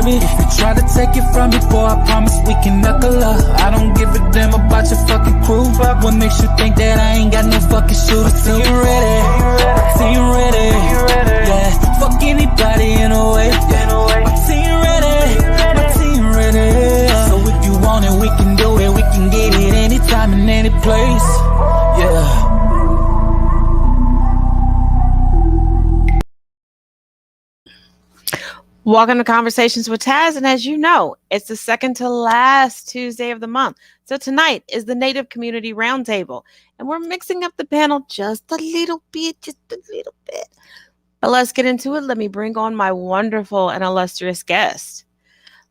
deserve it. If you try to take it from me, boy, I promise we can knuckle up. I don't give a damn about your fucking crew. What makes you think that I ain't got no fucking shooters? See you ready, see you ready, yeah. Fuck anybody in a way, my team ready, my team ready. So if you want it, we can do it. We can get it anytime and any place, yeah. Welcome to Conversations with Taz, and as you know, it's the second to last Tuesday of the month. So tonight is the Native Community Roundtable, and we're mixing up the panel just a little bit. But let's get into it. Let me bring on my wonderful and illustrious guest,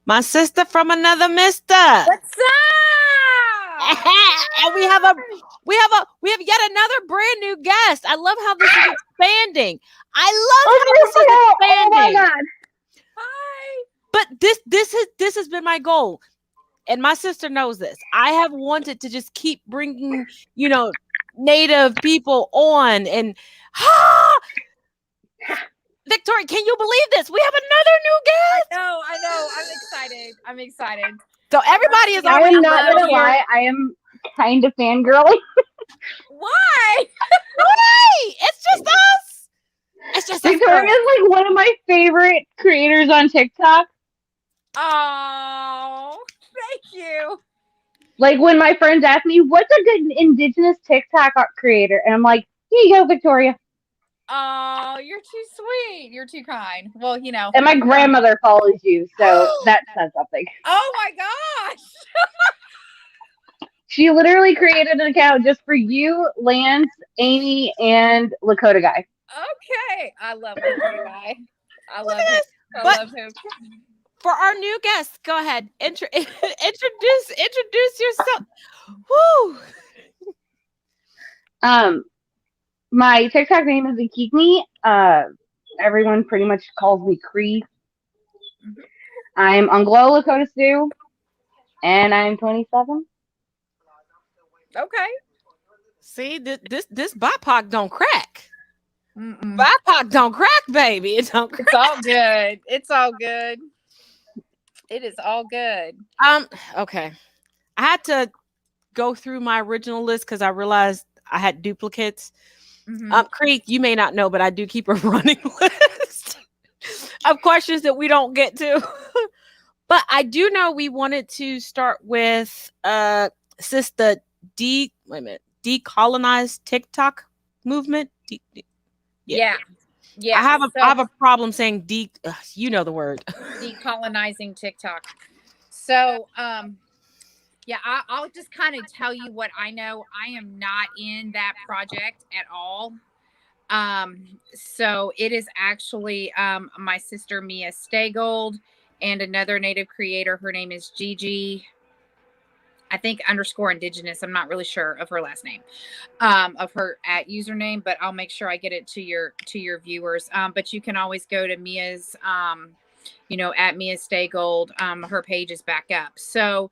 my sister from another mister. What's up? And we have yet another brand new guest. I love how this is expanding. Oh my God. Hi. But this has been my goal, and my sister knows this. I have wanted to just keep bringing, Native people on, and Victoria, can you believe this? We have another new guest. I know. I'm excited. So everybody is I already am not gonna lie. I am kind of fangirling. Why? Why? It's just us. It's just Victoria's like one of my favorite creators on TikTok. Oh, thank you. Like when my friends ask me, what's a good indigenous TikTok creator? And I'm like, here you go, Victoria. Oh, you're too sweet. You're too kind. Well, And my grandmother follows you, so that says something. Oh my gosh. She literally created an account just for you, Lance, Amy, and Lakota Guy. Okay. I love Lakota Guy. I love him. For our new guest, go ahead. Introduce yourself. Woo. My TikTok name is Akikmi. Everyone pretty much calls me Cree. Mm-hmm. I'm Anglo Lakota Sioux, and I'm 27. Okay. See, this BIPOC don't crack. Mm-mm. BIPOC don't crack, baby. It don't crack. It's all good. It's all good. It is all good. Okay. I had to go through my original list because I realized I had duplicates. Mm-hmm. Creek, you may not know, but I do keep a running list of questions that we don't get to. But I do know we wanted to start with the decolonized TikTok movement. Yeah. I have a problem saying you know the word. Decolonizing TikTok. So, I'll just kind of tell you what I know. I am not in that project at all. So it is actually my sister Mia Staygold and another Native creator. Her name is Gigi. I think _indigenous. I'm not really sure of her last name, of her at username, but I'll make sure I get it to your viewers. But you can always go to Mia's, at Mia Staygold. Her page is back up. So,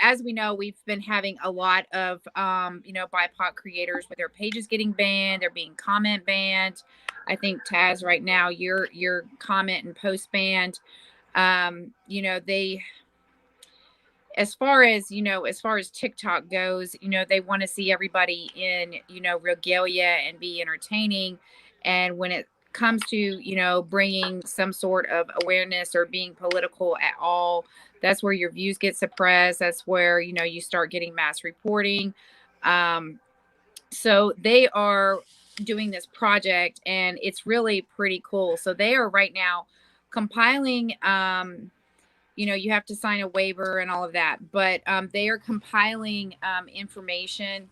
as we know, we've been having a lot of, BIPOC creators with their pages getting banned. They're being comment banned. I think Taz right now, your comment and post banned. As far as TikTok goes, they want to see everybody in, regalia and be entertaining. And when it comes to, bringing some sort of awareness or being political at all, that's where your views get suppressed. That's where, you start getting mass reporting. So they are doing this project and it's really pretty cool. So they are right now compiling, you have to sign a waiver and all of that, but they are compiling information,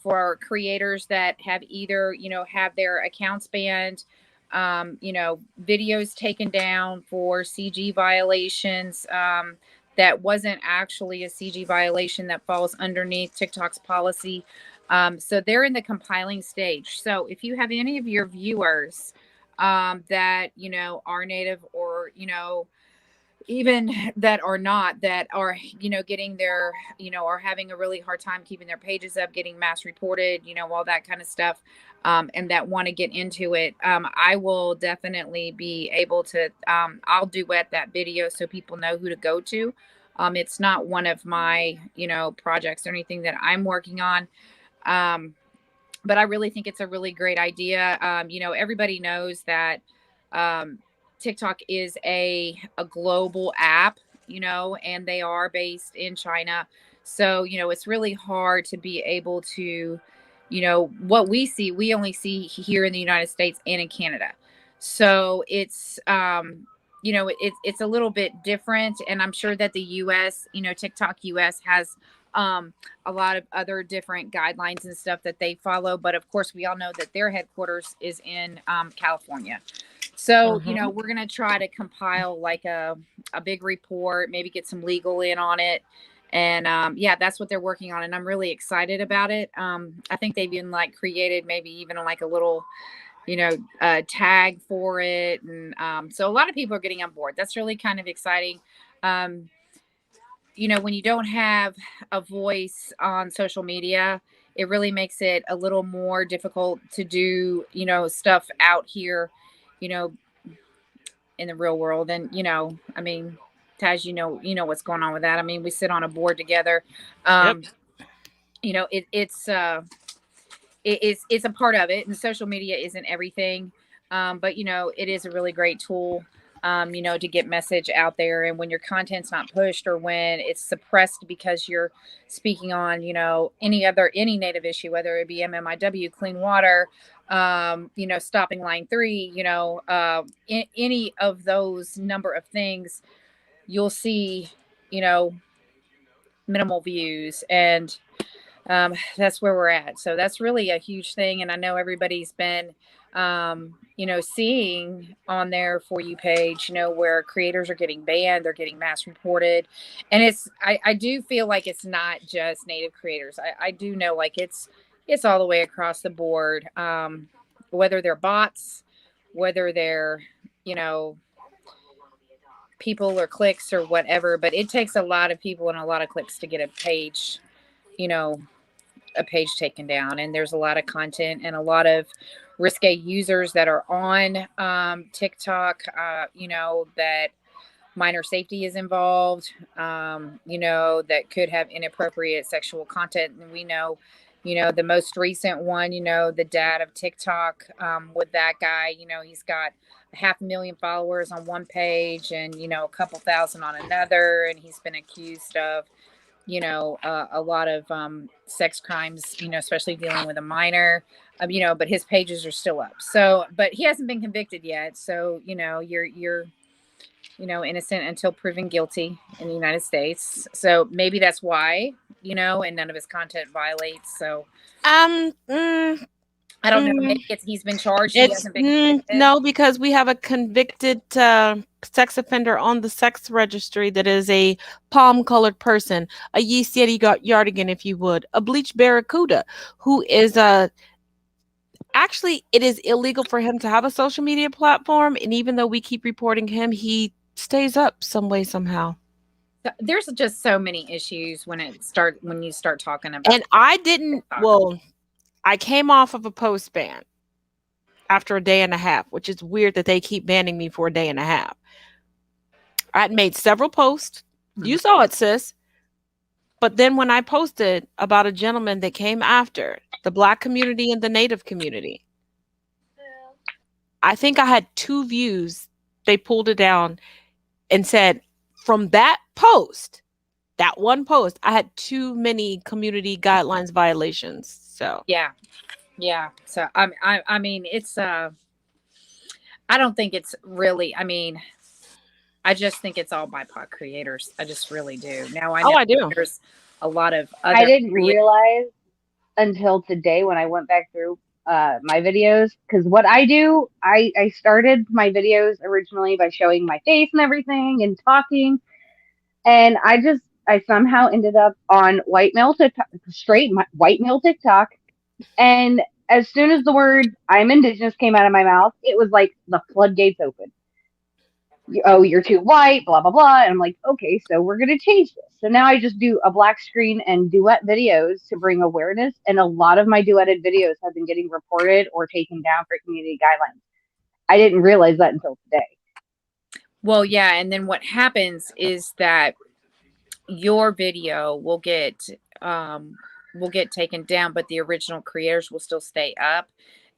for creators that have either, have their accounts banned, videos taken down for CG violations that wasn't actually a CG violation that falls underneath TikTok's policy. So they're in the compiling stage. So if you have any of your viewers that, are Native or, even that are not, that are, getting their, are having a really hard time keeping their pages up, getting mass reported, all that kind of stuff, and that want to get into it. I will definitely be able to, I'll duet that video so people know who to go to. It's not one of my, projects or anything that I'm working on. But I really think it's a really great idea. Everybody knows that um, TikTok is a global app, and they are based in China. So, it's really hard to be able to, what we see, we only see here in the United States and in Canada. So it's, it's a little bit different. And I'm sure that the US, TikTok US has a lot of other different guidelines and stuff that they follow. But of course, we all know that their headquarters is in California. So, we're going to try to compile like a big report, maybe get some legal in on it. And yeah, that's what they're working on. And I'm really excited about it. I think they've even like created maybe even like a little, tag for it. And so a lot of people are getting on board. That's really kind of exciting. When you don't have a voice on social media, it really makes it a little more difficult to do, stuff out here, in the real world. And, I mean, Taz, what's going on with that. I mean, we sit on a board together. Yep. It's a part of it, and social media isn't everything. But it is a really great tool, to get message out there. And when your content's not pushed, or when it's suppressed because you're speaking on, any Native issue, whether it be MMIW, clean water, stopping line 3, any of those number of things, you'll see, minimal views. And that's where we're at. So that's really a huge thing. And I know everybody's been, seeing on their For You page, where creators are getting banned, they're getting mass reported. And I do feel like it's not just Native creators. I do know like it's all the way across the board, whether they're bots, whether they're, people or clicks or whatever, but it takes a lot of people and a lot of clicks to get a page, a page taken down. And there's a lot of content and a lot of risque users that are on TikTok, that minor safety is involved, that could have inappropriate sexual content. And we know, the most recent one, the dad of TikTok, with that guy, he's got 500,000 followers on one page and, a couple thousand on another. And he's been accused of, a lot of sex crimes, especially dealing with a minor, but his pages are still up. So, but he hasn't been convicted yet. So, you're innocent until proven guilty in the United States. So maybe that's why, and none of his content violates. So, I don't know. Maybe he's been charged. He hasn't been convicted. No, because we have a convicted sex offender on the sex registry that is a palm-colored person, a yeast yardigan, if you would, a bleached barracuda, who is actually, it is illegal for him to have a social media platform, and even though we keep reporting him, he stays up some way, somehow. There's just so many issues when you start talking about. And I didn't. Well, I came off of a post ban after a day and a half, which is weird that they keep banning me for a day and a half. I had made several posts. You saw it, sis. But then when I posted about a gentleman that came after the Black community and the Native community, I think I had 2 views. They pulled it down and said, from that post, that one post, I had too many community guidelines violations. So yeah. So I mean, it's I don't think it's really. I mean, I just think it's all BIPOC creators. I just really do. Now I know I do. There's a lot of other I didn't realize until today when I went back through my videos, because what I do, I started my videos originally by showing my face and everything and talking, and I somehow ended up on white male TikTok, white male TikTok, and as soon as the word "I'm Indigenous" came out of my mouth, it was like the floodgates opened. oh, you're too white, blah, blah, blah. And I'm like, okay, so we're going to change this. So now I just do a black screen and duet videos to bring awareness. And a lot of my duetted videos have been getting reported or taken down for community guidelines. I didn't realize that until today. Well, yeah. And then what happens is that your video will get taken down, but the original creators will still stay up.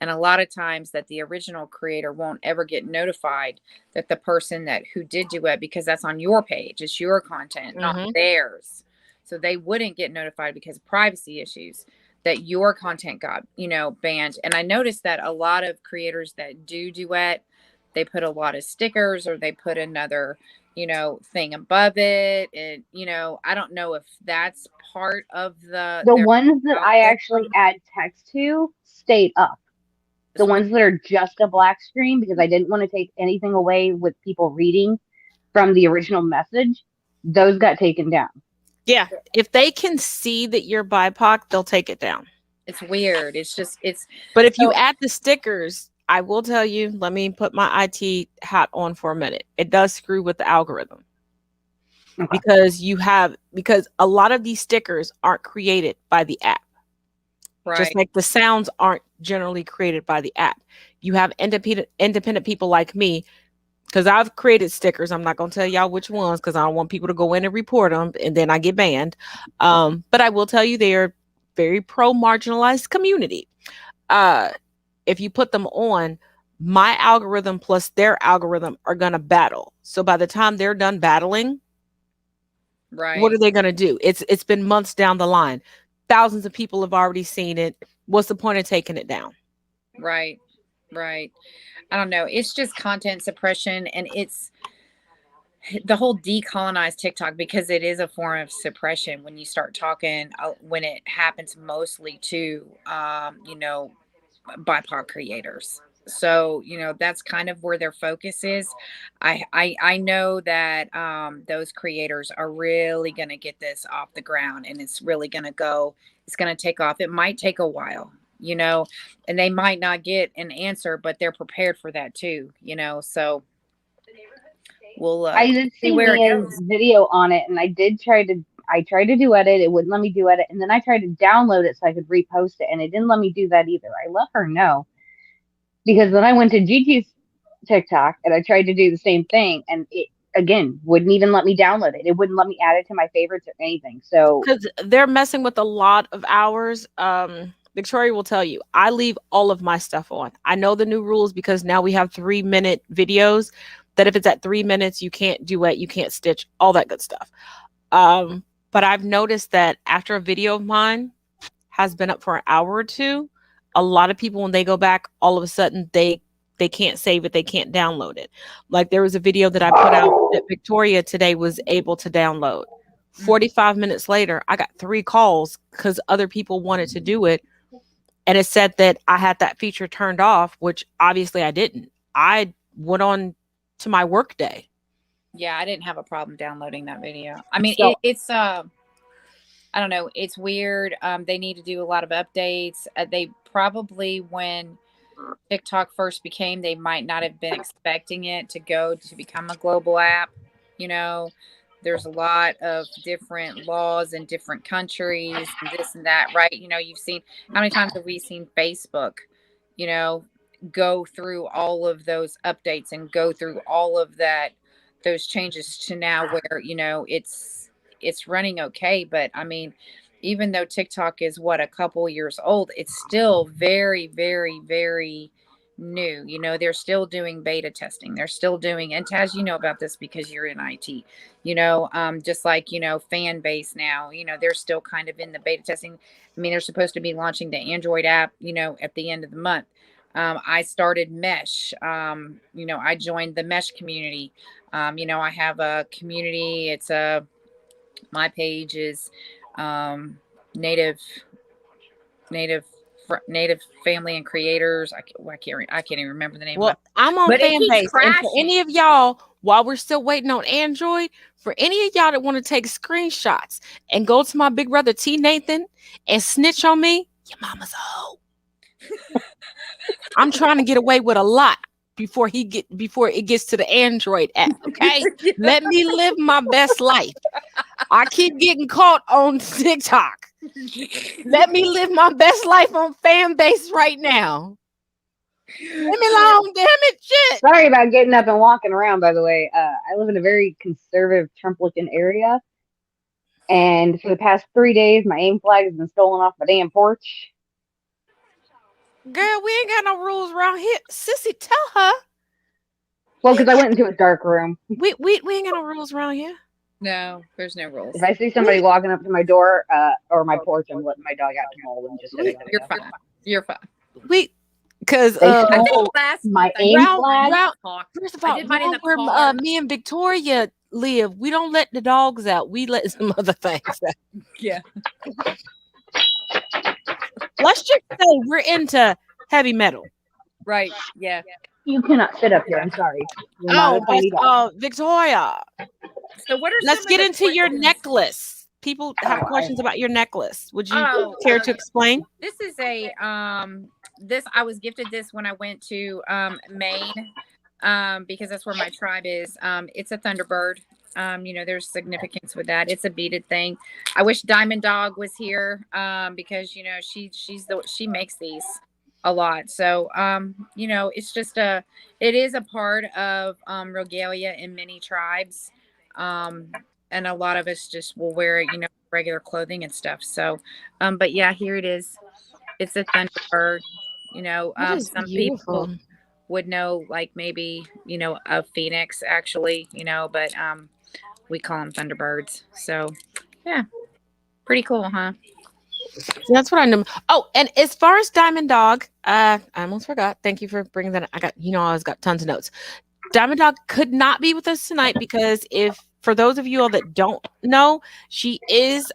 And a lot of times that the original creator won't ever get notified that the person who did do it, because that's on your page, it's your content, not theirs. So they wouldn't get notified because of privacy issues that your content got, banned. And I noticed that a lot of creators that do duet, they put a lot of stickers or they put another thing above it. And, I don't know if that's part of the ones that I actually add text to stayed up. The ones that are just a black screen, because I didn't want to take anything away with people reading from the original message, those got taken down. Yeah. If they can see that you're BIPOC, they'll take it down. It's weird. But if you add the stickers, I will tell you, let me put my IT hat on for a minute. It does screw with the algorithm. Okay. Because a lot of these stickers aren't created by the app. Right. Just like the sounds aren't generally created by the app. You have independent people like me, because I've created stickers. I'm not going to tell y'all which ones because I don't want people to go in and report them and then I get banned. But I will tell you they are very pro-marginalized community. If you put them on, my algorithm plus their algorithm are going to battle. So by the time they're done battling, right, what are they going to do? It's been months down the line. Thousands of people have already seen it. What's the point of taking it down? Right. I don't know. It's just content suppression, and it's the whole decolonize TikTok, because it is a form of suppression when you start talking, when it happens mostly to, BIPOC creators. So, that's kind of where their focus is. I know that those creators are really going to get this off the ground, and it's really going to take off. It might take a while, and they might not get an answer, but they're prepared for that too, so we'll I did see Mia's video on it, and I tried to duet it. It wouldn't let me duet it. And then I tried to download it so I could repost it, and it didn't let me do that either. I let her know. Because then I went to Gigi's TikTok and I tried to do the same thing, and it again wouldn't even let me download it. It wouldn't let me add it to my favorites or anything. So because they're messing with a lot of hours. Victoria will tell you, I leave all of my stuff on. I know the new rules because now we have 3-minute videos that if it's at 3 minutes, you can't duet, you can't stitch, all that good stuff. But I've noticed that after a video of mine has been up for an hour or two, a lot of people, when they go back, all of a sudden they can't save it. They can't download it. Like there was a video that I put out that Victoria today was able to download. 45 minutes later, I got 3 calls because other people wanted to do it. And it said that I had that feature turned off, which obviously I didn't. I went on to my work day. Yeah, I didn't have a problem downloading that video. I mean, so, it's I don't know. It's weird. They need to do a lot of updates. They probably, when TikTok first became, they might not have been expecting it to become a global app. There's a lot of different laws in different countries and this and that, right? You've seen, how many times have we seen Facebook, go through all of those updates and go through all of those changes to now where, it's running okay. But I mean, even though TikTok is a couple years old, it's still very, very, very new. They're still doing beta testing. They're still doing, and Taz, about this because you're in IT, just like, fan base now, they're still kind of in the beta testing. I mean, they're supposed to be launching the Android app, at the end of the month. I started Mesh. I joined the Mesh community. I have a community. My page is Native Family and Creators. I can't even remember the name. Well, I'm on Fanbase, and for any of y'all, while we're still waiting on Android, for any of y'all that want to take screenshots and go to my big brother T Nathan and snitch on me, your mama's a hoe. I'm trying to get away with a lot. before it gets to the Android app. Okay, let me live my best life. I keep getting caught on TikTok. Let me live my best life on fan base right now. Leave me alone, damn it, shit. Sorry about getting up and walking around, by the way. I live in a very conservative Trump-looking area. And for the past 3 days, my aim flag has been stolen off my damn porch. Girl, we ain't got no rules around here. Sissy, tell her. Well, because I went into a dark room. We ain't got no rules around here. No, there's no rules. If I see somebody walking up to my door or my porch, I'm letting my dog out to mold and just sitting You're fine. You're fine. Because I think my aim flag. first of all, where me and Victoria live, we don't let the dogs out. We let some other things out. Yeah. Let's just say we're into heavy metal. Right. Yeah. You cannot sit up here. I'm sorry. You're not a tiny dog. Victoria. So what are Let's get into your questions? necklace. People have questions about your necklace. Would you care to explain? This is a I was gifted this when I went to Maine because that's where my tribe is. It's a Thunderbird. There's significance with that. It's a beaded thing. I wish Diamond Dog was here because she makes these a lot. So it's just it is a part of regalia in many tribes. And a lot of us just will wear it, regular clothing and stuff. So but yeah, here it is. It's a Thunderbird. Some people would know, like maybe a phoenix actually, but we call them Thunderbirds. So yeah, pretty cool, huh? That's what I know. Oh, and as far as Diamond Dog, I almost forgot. Thank you for bringing that. I always got tons of notes. Diamond Dog could not be with us tonight because for those of you all that don't know, she is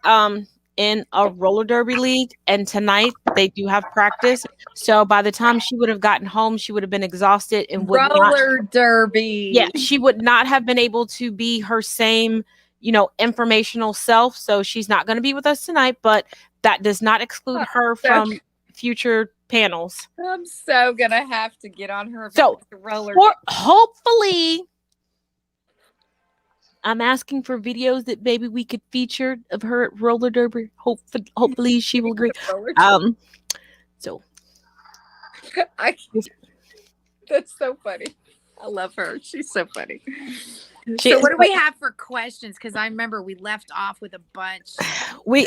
in a roller derby league, and tonight they do have practice. So by the time she would have gotten home, she would have been exhausted and derby. Yeah, she would not have been able to be her same, informational self. So she's not going to be with us tonight, but that does not exclude her from future panels. I'm so gonna have to get on her. So hopefully, I'm asking for videos that maybe we could feature of her at roller derby. Hopefully she will agree. So that's so funny. I love her. She's so funny. So what do we have for questions? Because I remember we left off with a bunch.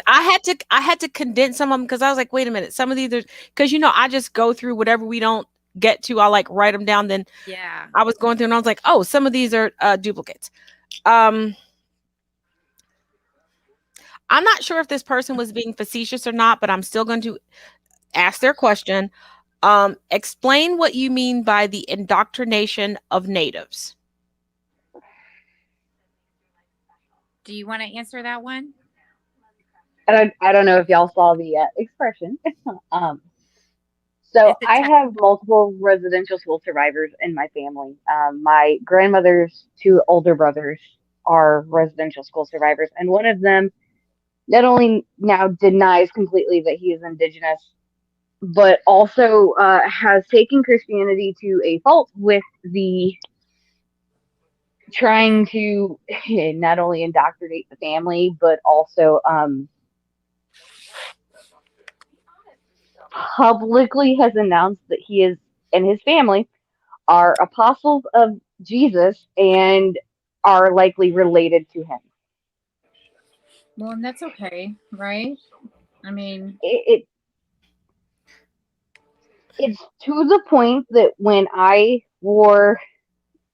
I had to condense some of them because I was like, wait a minute, some of these are because I just go through whatever we don't get to. I like write them down. Then I was going through and I was like, oh, some of these are duplicates. I'm not sure if this person was being facetious or not, but I'm still going to ask their question. Explain what you mean by the indoctrination of natives. Do you want to answer that one? I don't know if y'all saw the expression. So I have multiple residential school survivors in my family. My grandmother's two older brothers are residential school survivors, and one of them not only now denies completely that he is indigenous, but also has taken Christianity to a fault with the trying to not only indoctrinate the family, but also publicly has announced that he is and his family are apostles of Jesus and are likely related to him. Well, and that's okay, right? I mean, it's to the point that when I wore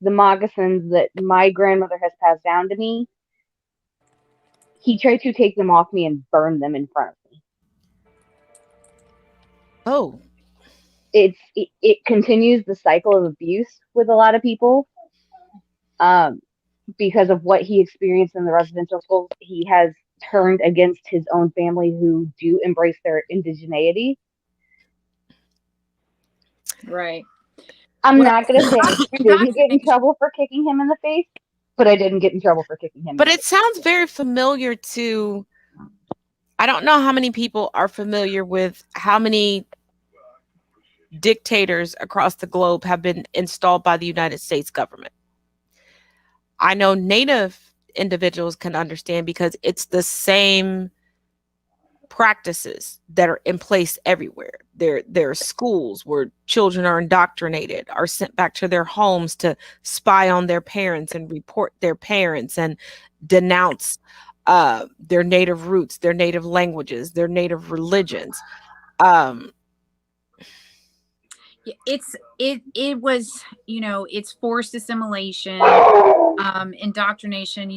the moccasins that my grandmother has passed down to me, he tried to take them off me and burn them in front of me. Oh. It continues the cycle of abuse with a lot of people. Because of what he experienced in the residential schools, he has turned against his own family who do embrace their indigeneity. Right. I'm not going to say I didn't get in trouble for kicking him in the face, but I didn't get in trouble for kicking him. But it sounds very familiar to, I don't know how many people are familiar with how many dictators across the globe have been installed by the United States government. I know Native individuals can understand because it's the same practices that are in place everywhere. There are schools where children are indoctrinated, are sent back to their homes to spy on their parents and report their parents and denounce their native roots, their native languages, their native religions. Um, it was, it's forced assimilation, indoctrination.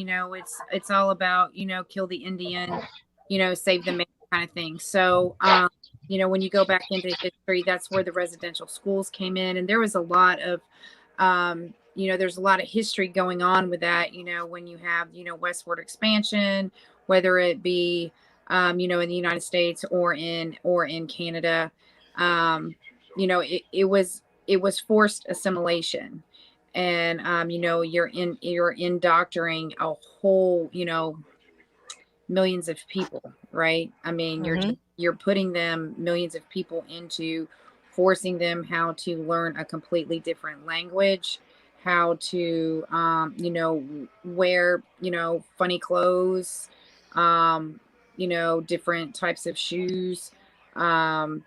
It's all about, kill the Indian, save the man kind of thing. So when you go back into history, that's where the residential schools came in, and there was a lot of there's a lot of history going on with that. When you have westward expansion, whether it be in the United States or in Canada. It was forced assimilation, and you're indoctrinating a whole millions of people, right? I mean, mhm. you're putting them, millions of people, into forcing them how to learn a completely different language, how to wear funny clothes, different types of shoes. um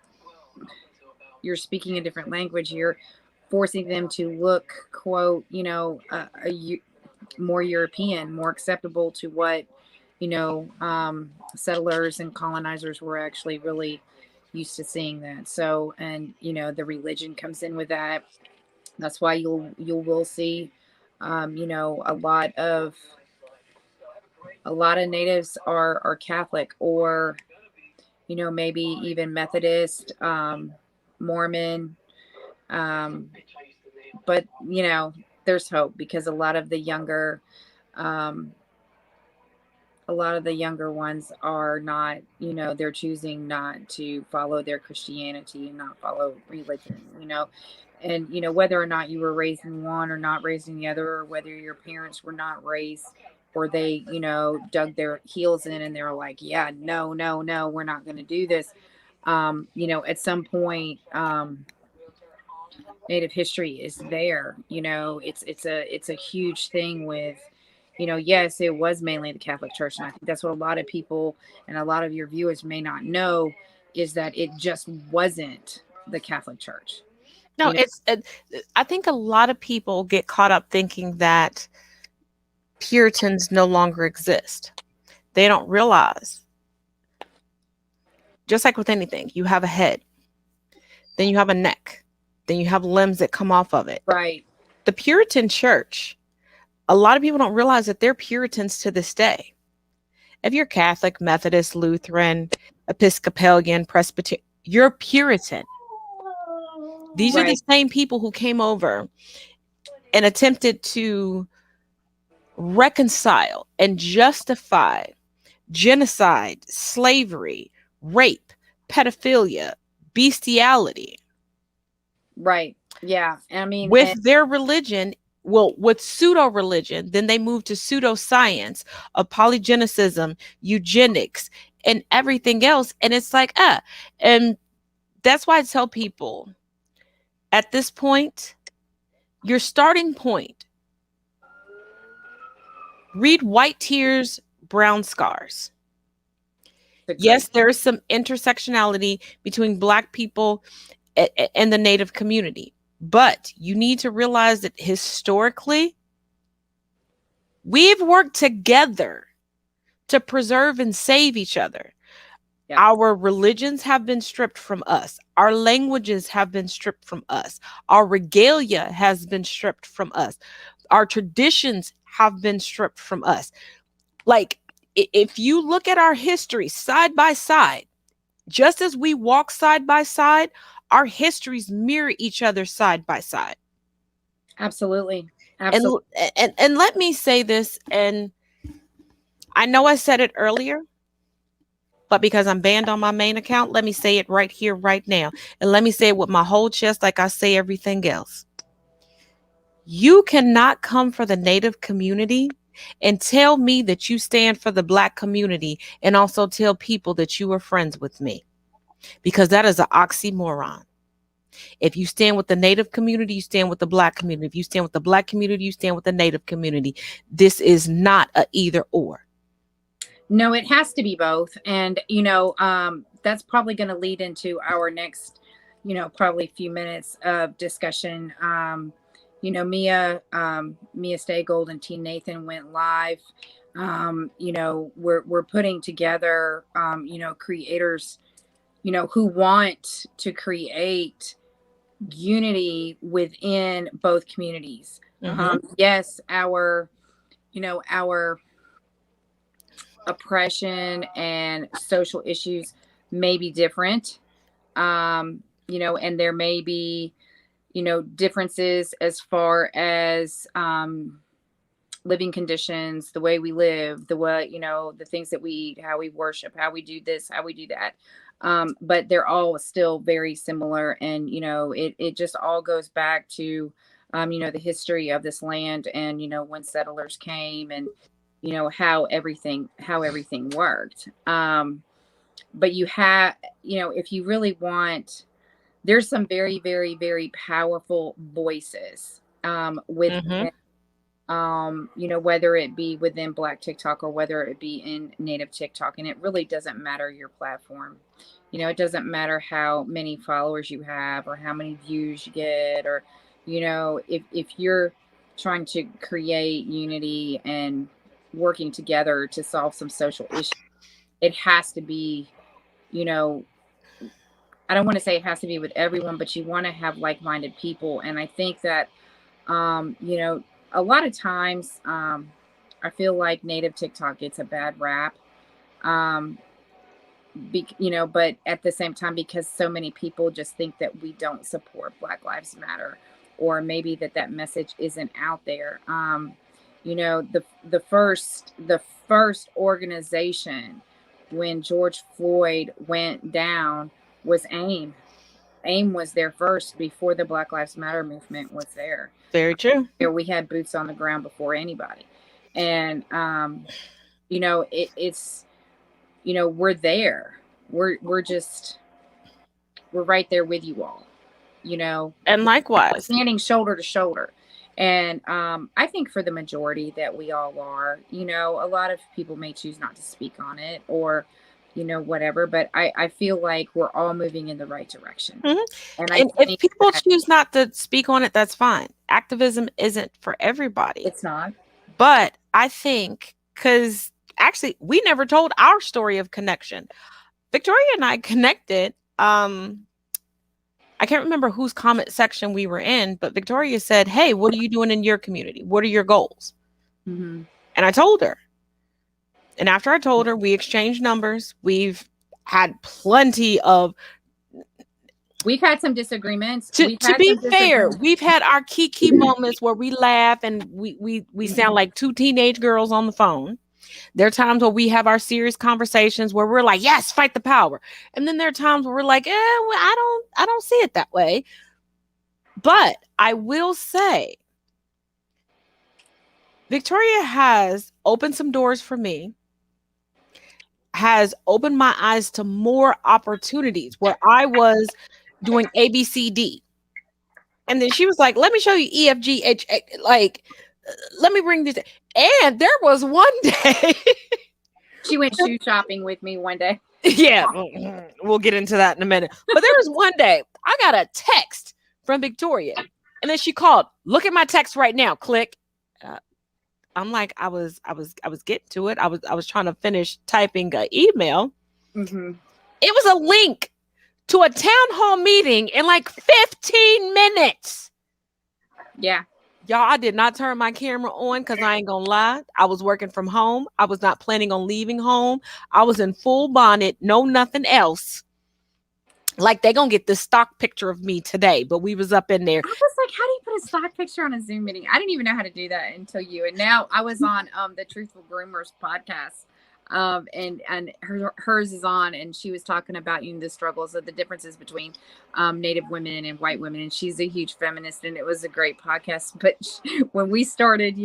you're speaking a different language. You're forcing them to look, quote, more European, more acceptable to what settlers and colonizers were actually really used to seeing that. So, and the religion comes in with that. That's why you will see a lot of natives are Catholic, or maybe even Methodist, Mormon. um, but there's hope, because um, a lot of the younger ones are not, they're choosing not to follow their Christianity and not follow religion. And whether or not you were raised in one or not raised in the other, or whether your parents were not raised, or they dug their heels in and they were like, yeah, no, no, no, we're not going to do this. At some point, Native history is there. It's a huge thing with, yes, it was mainly the Catholic Church, and I think that's what a lot of people and a lot of your viewers may not know, is that it just wasn't the Catholic Church. No, You know, I think a lot of people get caught up thinking that Puritans no longer exist. They don't realize, just like with anything, you have a head, then you have a neck, then you have limbs that come off of it. right, The Puritan church, a lot of people don't realize that they're Puritans to this day. If you're Catholic, Methodist, Lutheran, Episcopalian, Presbyterian, you're Puritan. These are the right, same people who came over and attempted to reconcile and justify genocide, slavery, rape, pedophilia, bestiality right. Yeah. I mean, with their religion. Well, with pseudo religion, then they moved to pseudoscience of polygenicism, eugenics, and everything else. And it's like, and that's why I tell people at this point, your starting point, read White Tears, Brown Scars. Yes, there is some intersectionality between Black people and the Native community, but you need to realize that historically, we've worked together to preserve and save each other. Yeah. Our religions have been stripped from us. Our languages have been stripped from us. Our regalia has been stripped from us. Our traditions have been stripped from us. Like, if you look at our history side by side, just as we walk side by side, our histories mirror each other side by side. Absolutely. Absolutely. And let me say this, and I know I said it earlier, but because I'm banned on my main account, let me say it right here, right now. And let me say it with my whole chest like I say everything else. You cannot come for the Native community and tell me that you stand for the Black community and also tell people that you are friends with me, because that is an oxymoron. If you stand with the Native community, you stand with the Black community. If you stand with the Black community, you stand with the Native community. This is not a either or. No, it has to be both. And, that's probably going to lead into our next, probably few minutes of discussion. Mia Staygold and Team Nathan went live. We're putting together, creators, who want to create unity within both communities. Yes, our oppression and social issues may be different, and there may be, differences as far as living conditions, the way we live, the way, the things that we eat, how we worship, how we do this, how we do that. But they're all still very similar. And, it just all goes back to, the history of this land and, when settlers came and, how everything worked. But you have, if you really want, there's some very, very, very powerful voices within, whether it be within Black TikTok or whether it be in Native TikTok. And it really doesn't matter your platform. It doesn't matter how many followers you have or how many views you get, or, if you're trying to create unity and working together to solve some social issues, it has to be, I don't want to say it has to be with everyone, but you want to have like-minded people. And I think that, a lot of times, I feel like Native TikTok gets a bad rap, but at the same time, because so many people just think that we don't support Black Lives Matter, or maybe that message isn't out there. The first organization when George Floyd went down was AIM. AIM was there first before the Black Lives Matter movement was there. Very true. We had boots on the ground before anybody. And, it's, we're there. We're right there with you all, And likewise, standing shoulder to shoulder. And I think for the majority that we all are, a lot of people may choose not to speak on it or, whatever, but I feel like we're all moving in the right direction. And if people choose not to speak on it, that's fine. Activism isn't for everybody. It's not. But I think, because actually we never told our story of connection. Victoria and I connected. I can't remember whose comment section we were in, but Victoria said, "Hey, what are you doing in your community? What are your goals?" And I told her. And after I told her, we exchanged numbers. We've had plenty of. We've had some disagreements. To be fair, we've had our key moments where we laugh and we sound like two teenage girls on the phone. There are times where we have our serious conversations where we're like, "Yes, fight the power," and then there are times where we're like, I don't see it that way." But I will say, Victoria has opened some doors for me, has opened my eyes to more opportunities where I was doing ABCD. And then she was like, "Let me show you EFGH, let me bring this." And there was one day she went shoe shopping with me one day. Yeah, we'll get into that in a minute. But there was one day I got a text from Victoria, and then she called. "Look at my text right now." Click. I'm like, I was getting to it. I was trying to finish typing an email. It was a link to a town hall meeting in like 15 minutes. Yeah. Y'all, I did not turn my camera on because I ain't gonna lie. I was working from home. I was not planning on leaving home. I was in full bonnet, no nothing else. Like, they gonna get this stock picture of me today, but we was up in there. I was like, how do you put a stock picture on a Zoom meeting? I didn't even know how to do that until you. And now I was on the Truthful Groomers podcast. And hers is on, and she was talking about the struggles of the differences between Native women and white women, and she's a huge feminist, and it was a great podcast. But when we started,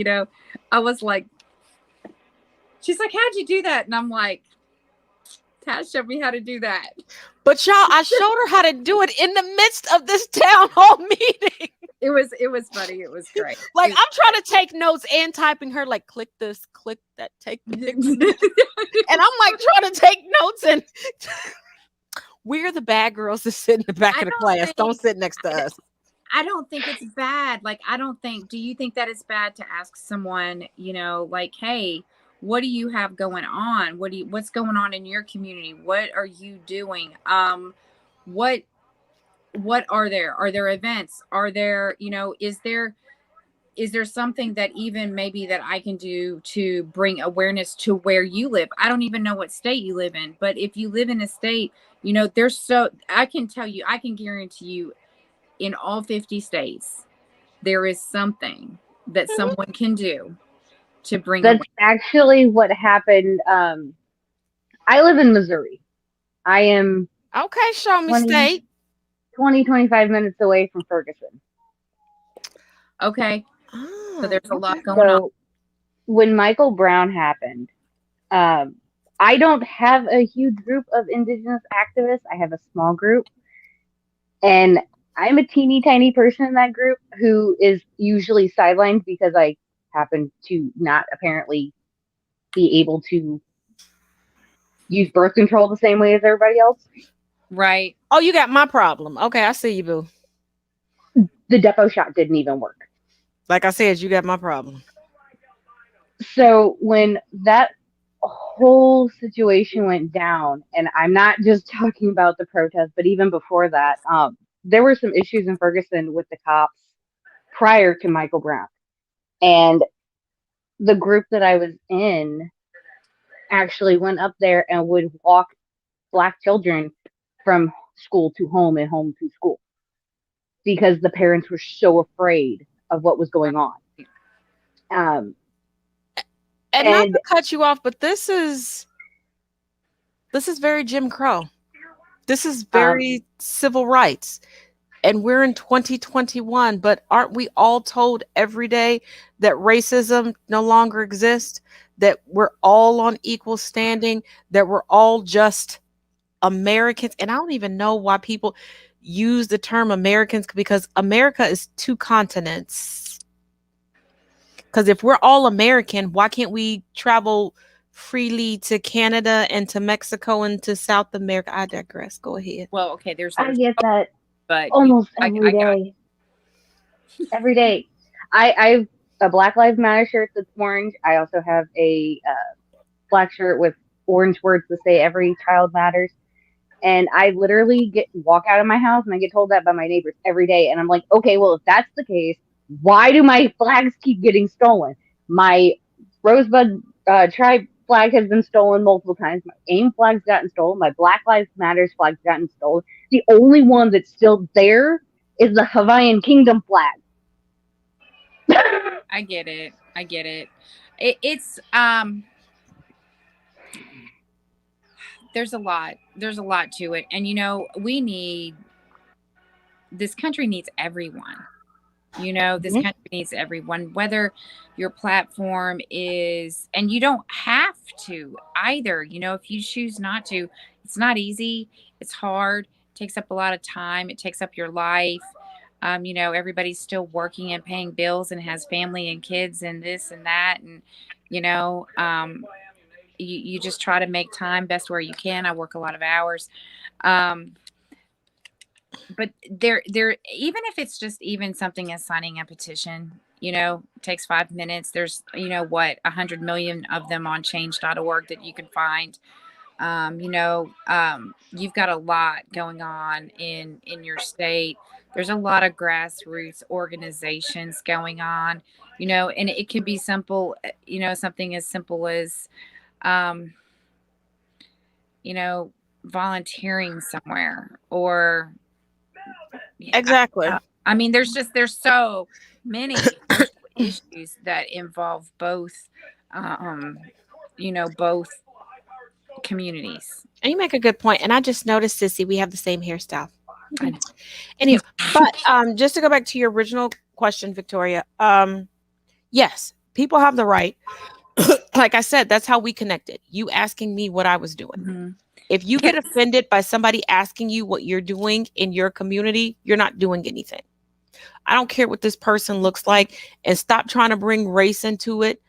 I was like, she's like, "How'd you do that?" And I'm like, Taz showed me how to do that. But y'all, I showed her how to do it in the midst of this town hall meeting. It was funny. It was great. Like, I'm trying to take notes and typing her, like, click this, click that, take the picture. And I'm like trying to take notes, and we're the bad girls that sit in the back of the class. Don't sit next to us. I don't think it's bad. Like, do you think that it's bad to ask someone, like, hey, what do you have going on? What's going on in your community? What are you doing? What are there events? Are there, is there something that even maybe that I can do to bring awareness to where you live? I don't even know what state you live in, but if you live in a state, I can guarantee you in all 50 states, there is something that someone can do to bring That's actually what happened. I live in Missouri. I am okay. Show me state. 25 minutes away from Ferguson. Okay. Oh, so there's a lot going on. When Michael Brown happened, I don't have a huge group of Indigenous activists. I have a small group. And I'm a teeny tiny person in that group who is usually sidelined because I happen to not apparently be able to use birth control the same way as everybody else. Right. Oh, you got my problem. Okay, I see you, boo. The depot shot didn't even work. Like I said, you got my problem. So when that whole situation went down, and I'm not just talking about the protest, but even before that, there were some issues in Ferguson with the cops prior to Michael Brown. And the group that I was in actually went up there and would walk Black children from school to home and home to school because the parents were so afraid of what was going on. And not to cut you off, but this is very Jim Crow. This is very civil rights. And we're in 2021, but aren't we all told every day that racism no longer exists, that we're all on equal standing, that we're all just Americans? And I don't even know why people use the term Americans, because America is 2 continents. Because if we're all American, why can't we travel freely to Canada and to Mexico and to South America? I digress. Go ahead. Well, okay, I get that, but almost every day. Every day. I have a Black Lives Matter shirt that's orange. I also have a black shirt with orange words that say "Every child matters." And I literally walk out of my house and I get told that by my neighbors every day. And I'm like, okay, well, if that's the case, why do my flags keep getting stolen? My Rosebud tribe flag has been stolen multiple times. My AIM flag's gotten stolen. My Black Lives Matters flag's gotten stolen. The only one that's still there is the Hawaiian Kingdom flag. I get it. It's there's a lot to it. And this country needs everyone. This country needs everyone, whether your platform is, and you don't have to either. If you choose not to, it's not easy. It's hard. It takes up a lot of time. It takes up your life. Everybody's still working and paying bills and has family and kids and this and that. And, you just try to make time best where you can. I work a lot of hours. But there, even if it's just even something as signing a petition, takes 5 minutes. There's, 100 million of them on change.org that you can find. You've got a lot going on in your state. There's a lot of grassroots organizations going on, and it could be simple, something as simple as, volunteering somewhere or. Exactly. I mean, there's so many issues that involve both, both communities. And you make a good point. And I just noticed, Sissy, we have the same hairstyle. Anyway, but just to go back to your original question, Victoria, yes, people have the right Like I said, that's how we connected. You asking me what I was doing. Mhm. If you Yes. get offended by somebody asking you what you're doing in your community, you're not doing anything. I don't care what this person looks like, and stop trying to bring race into it.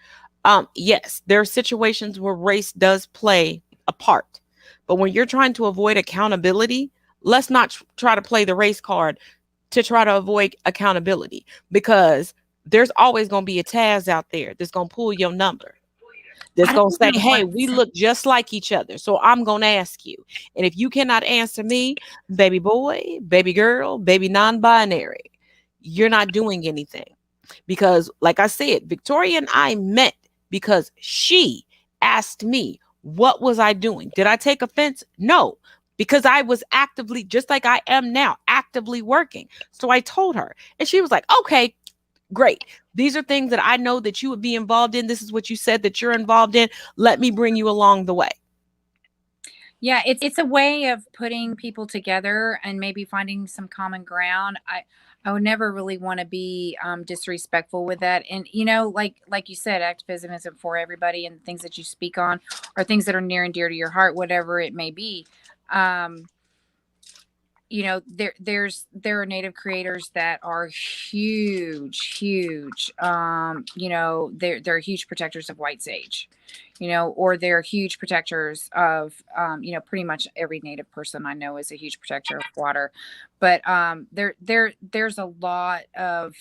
Yes, there are situations where race does play a part, but when you're trying to avoid accountability, let's not try to play the race card to try to avoid accountability, because there's always going to be a Taz out there that's going to pull your number, that's I going to don't say, even hey, want to we say. look just like each other. So I'm going to ask you. And if you cannot answer me, baby boy, baby girl, baby non binary, you're not doing anything. Because, like I said, Victoria and I met because she asked me, what was I doing? Did I take offense? No, because I was actively, just like I am now, actively working. So I told her, and she was like, okay, great. These are things that I know that you would be involved in. This is what you said that you're involved in. Let me bring you along the way. Yeah, it's a way of putting people together and maybe finding some common ground. I would never really want to be disrespectful with that. And like you said, activism isn't for everybody, and things that you speak on are things that are near and dear to your heart, whatever it may be. Um, there are native creators that are huge. They're huge protectors of white sage, or they're huge protectors of pretty much every native person I know is a huge protector of water. But there's a lot of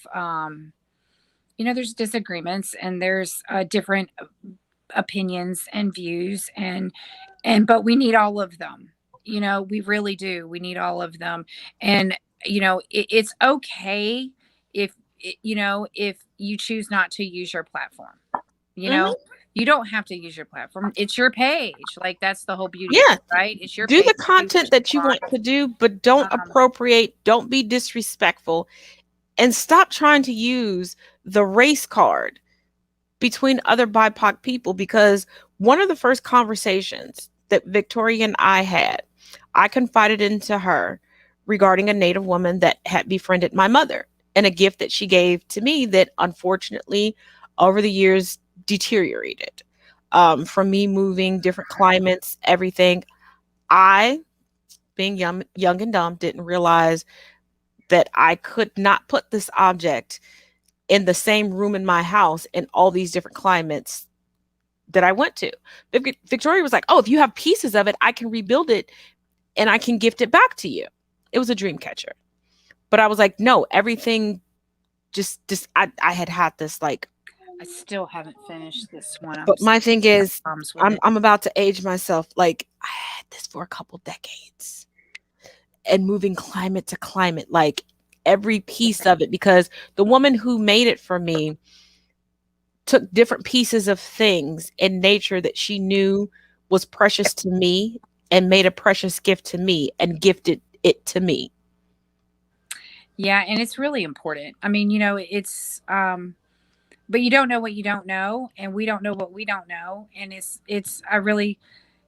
there's disagreements, and there's different opinions and views, and but we need all of them. We really do. We need all of them. And it's okay if if you choose not to use your platform. you Mhm. know you don't have to use your platform. It's your page. Like, that's the whole beauty of Yeah. it, right? It's your Do page. the Do what content that you you want want. to do, but don't um appropriate, don't be disrespectful, and stop trying to use the race card between other BIPOC people. Because one of the first conversations that Victoria and I had, I confided into her regarding a Native woman that had befriended my mother and a gift that she gave to me that unfortunately over the years deteriorated, from me moving different climates, everything. I, being young and dumb, didn't realize that I could not put this object in the same room in my house in all these different climates that I went to. Victoria was like, "Oh, if you have pieces of it, I can rebuild it and I can gift it back to you." It was a dream catcher. But I was like, "No, everything just I had this like." I still haven't finished this one. I'm But still my thing having is, problems with I'm it. I'm about to age myself. Like, I had this for a couple decades and moving climate to climate, like every piece of it, because the woman who made it for me took different pieces of things in nature that she knew was precious to me and made a precious gift to me and gifted it to me. Yeah, and it's really important. I mean, it's but you don't know what you don't know, and we don't know what we don't know. And it's I really,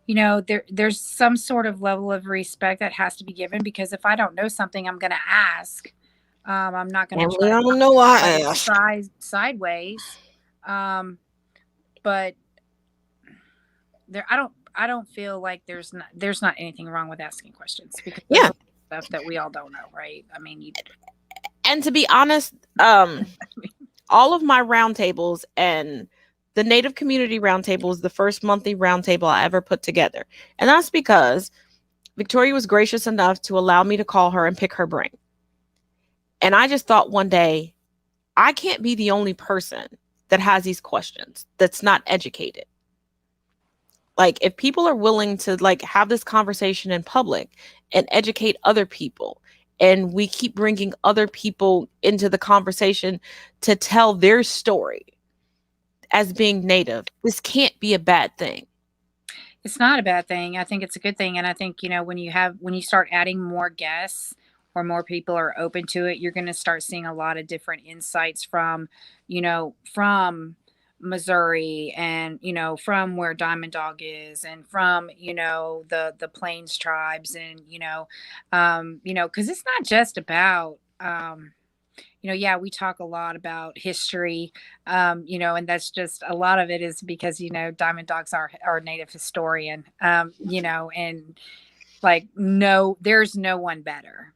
there's some sort of level of respect that has to be given, because if I don't know something, I'm going to ask. I'm not going to And we try to don't know I play it asked. sideways. But I don't feel like there's not anything wrong with asking questions, because there's Yeah. a lot of stuff that we all don't know, right? I mean, And to be honest, all of my roundtables and the Native Community Roundtable is the first monthly roundtable I ever put together. And that's because Victoria was gracious enough to allow me to call her and pick her brain. And I just thought one day, I can't be the only person that has these questions that's not educated. Like, if people are willing to like have this conversation in public and educate other people, and we keep bringing other people into the conversation to tell their story as being native, this can't be a bad thing. It's not a bad thing. I think it's a good thing. And I think, when you start adding more guests, or more people are open to it, you're going to start seeing a lot of different insights from Missouri, and, from where Diamond Dog is, and from, the Plains tribes, and, cause it's not just about, yeah, we talk a lot about history, and that's just a lot of it is because, Diamond Dog's our native historian, and like, no, there's no one better.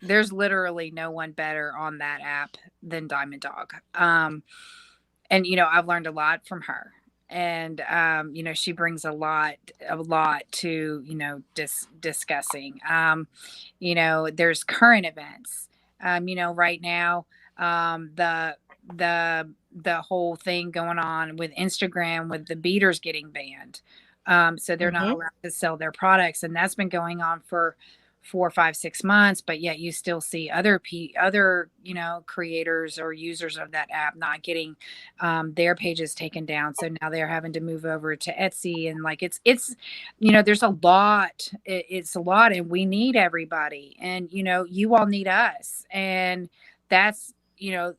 There's literally no one better on that app than Diamond Dog. And, I've learned a lot from her. And, she brings a lot to, discussing. There's current events. Right now, the whole thing going on with Instagram with the beaters getting banned. So they're not allowed to sell their products, and that's been going on for 4, 5, 6 months. But yet you still see other creators or users of that app not getting their pages taken down. So now they're having to move over to Etsy, and like it's there's a lot. It's a lot, and we need everybody, and you all need us, and that's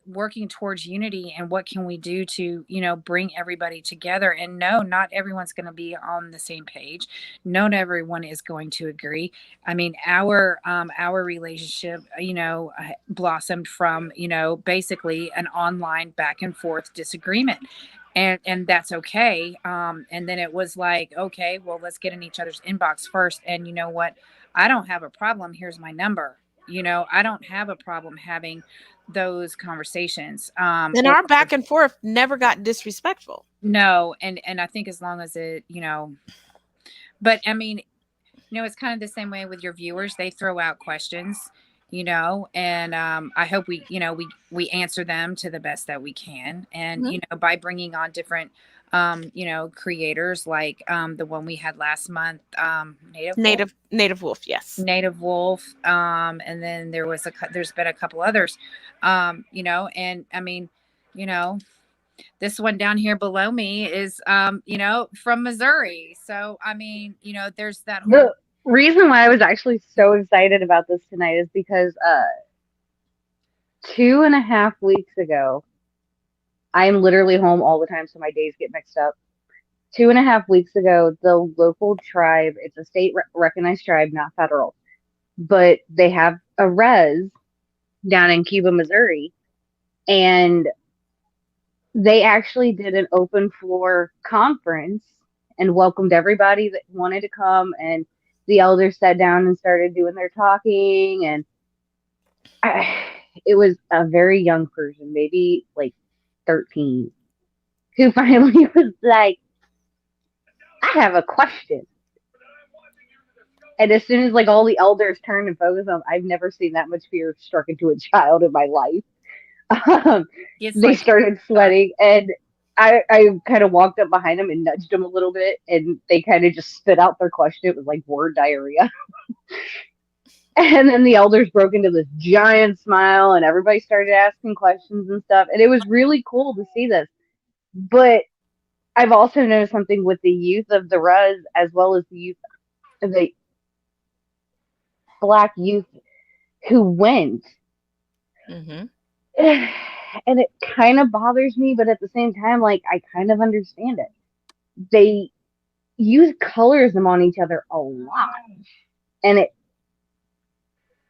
working towards unity and what can we do to bring everybody together. And no, not everyone's going to be on the same page. Not everyone is going to agree. I mean, our relationship blossomed from basically an online back and forth disagreement, and that's okay. And then it was like, okay, well, let's get in each other's inbox first. And you know what, I don't have a problem. Here's my number. I don't have a problem having those conversations. And our back and forth never got disrespectful. No. And I think as long as it, but I mean, it's kind of the same way with your viewers. They throw out questions, and I hope we answer them to the best that we can. And, by bringing on different, creators like the one we had last month, Native Wolf, yes. Native Wolf, and then there's been a couple others, and I mean, this one down here below me is, from Missouri. So I mean, there's that whole. The reason why I was actually so excited about this tonight is because 2.5 weeks ago, I'm literally home all the time, so my days get mixed up. 2.5 weeks ago, the local tribe, it's a state recognized tribe, not federal, but they have a res down in Cuba, Missouri, and they actually did an open floor conference and welcomed everybody that wanted to come, and the elders sat down and started doing their talking, and it was a very young person, maybe like 13, who finally was like, I have a question. And as soon as like all the elders turned and focused on, I've never seen that much fear struck into a child in my life. They started sweating, and I kind of walked up behind them and nudged them a little bit, and they kind of just spit out their question. It was like word diarrhea. And then the elders broke into this giant smile, and everybody started asking questions and stuff. And it was really cool to see this. But I've also noticed something with the youth of the res, as well as the youth of the Black youth who went. Mm-hmm. And it kind of bothers me, but at the same time, like, I kind of understand it. They use colorism on each other a lot. And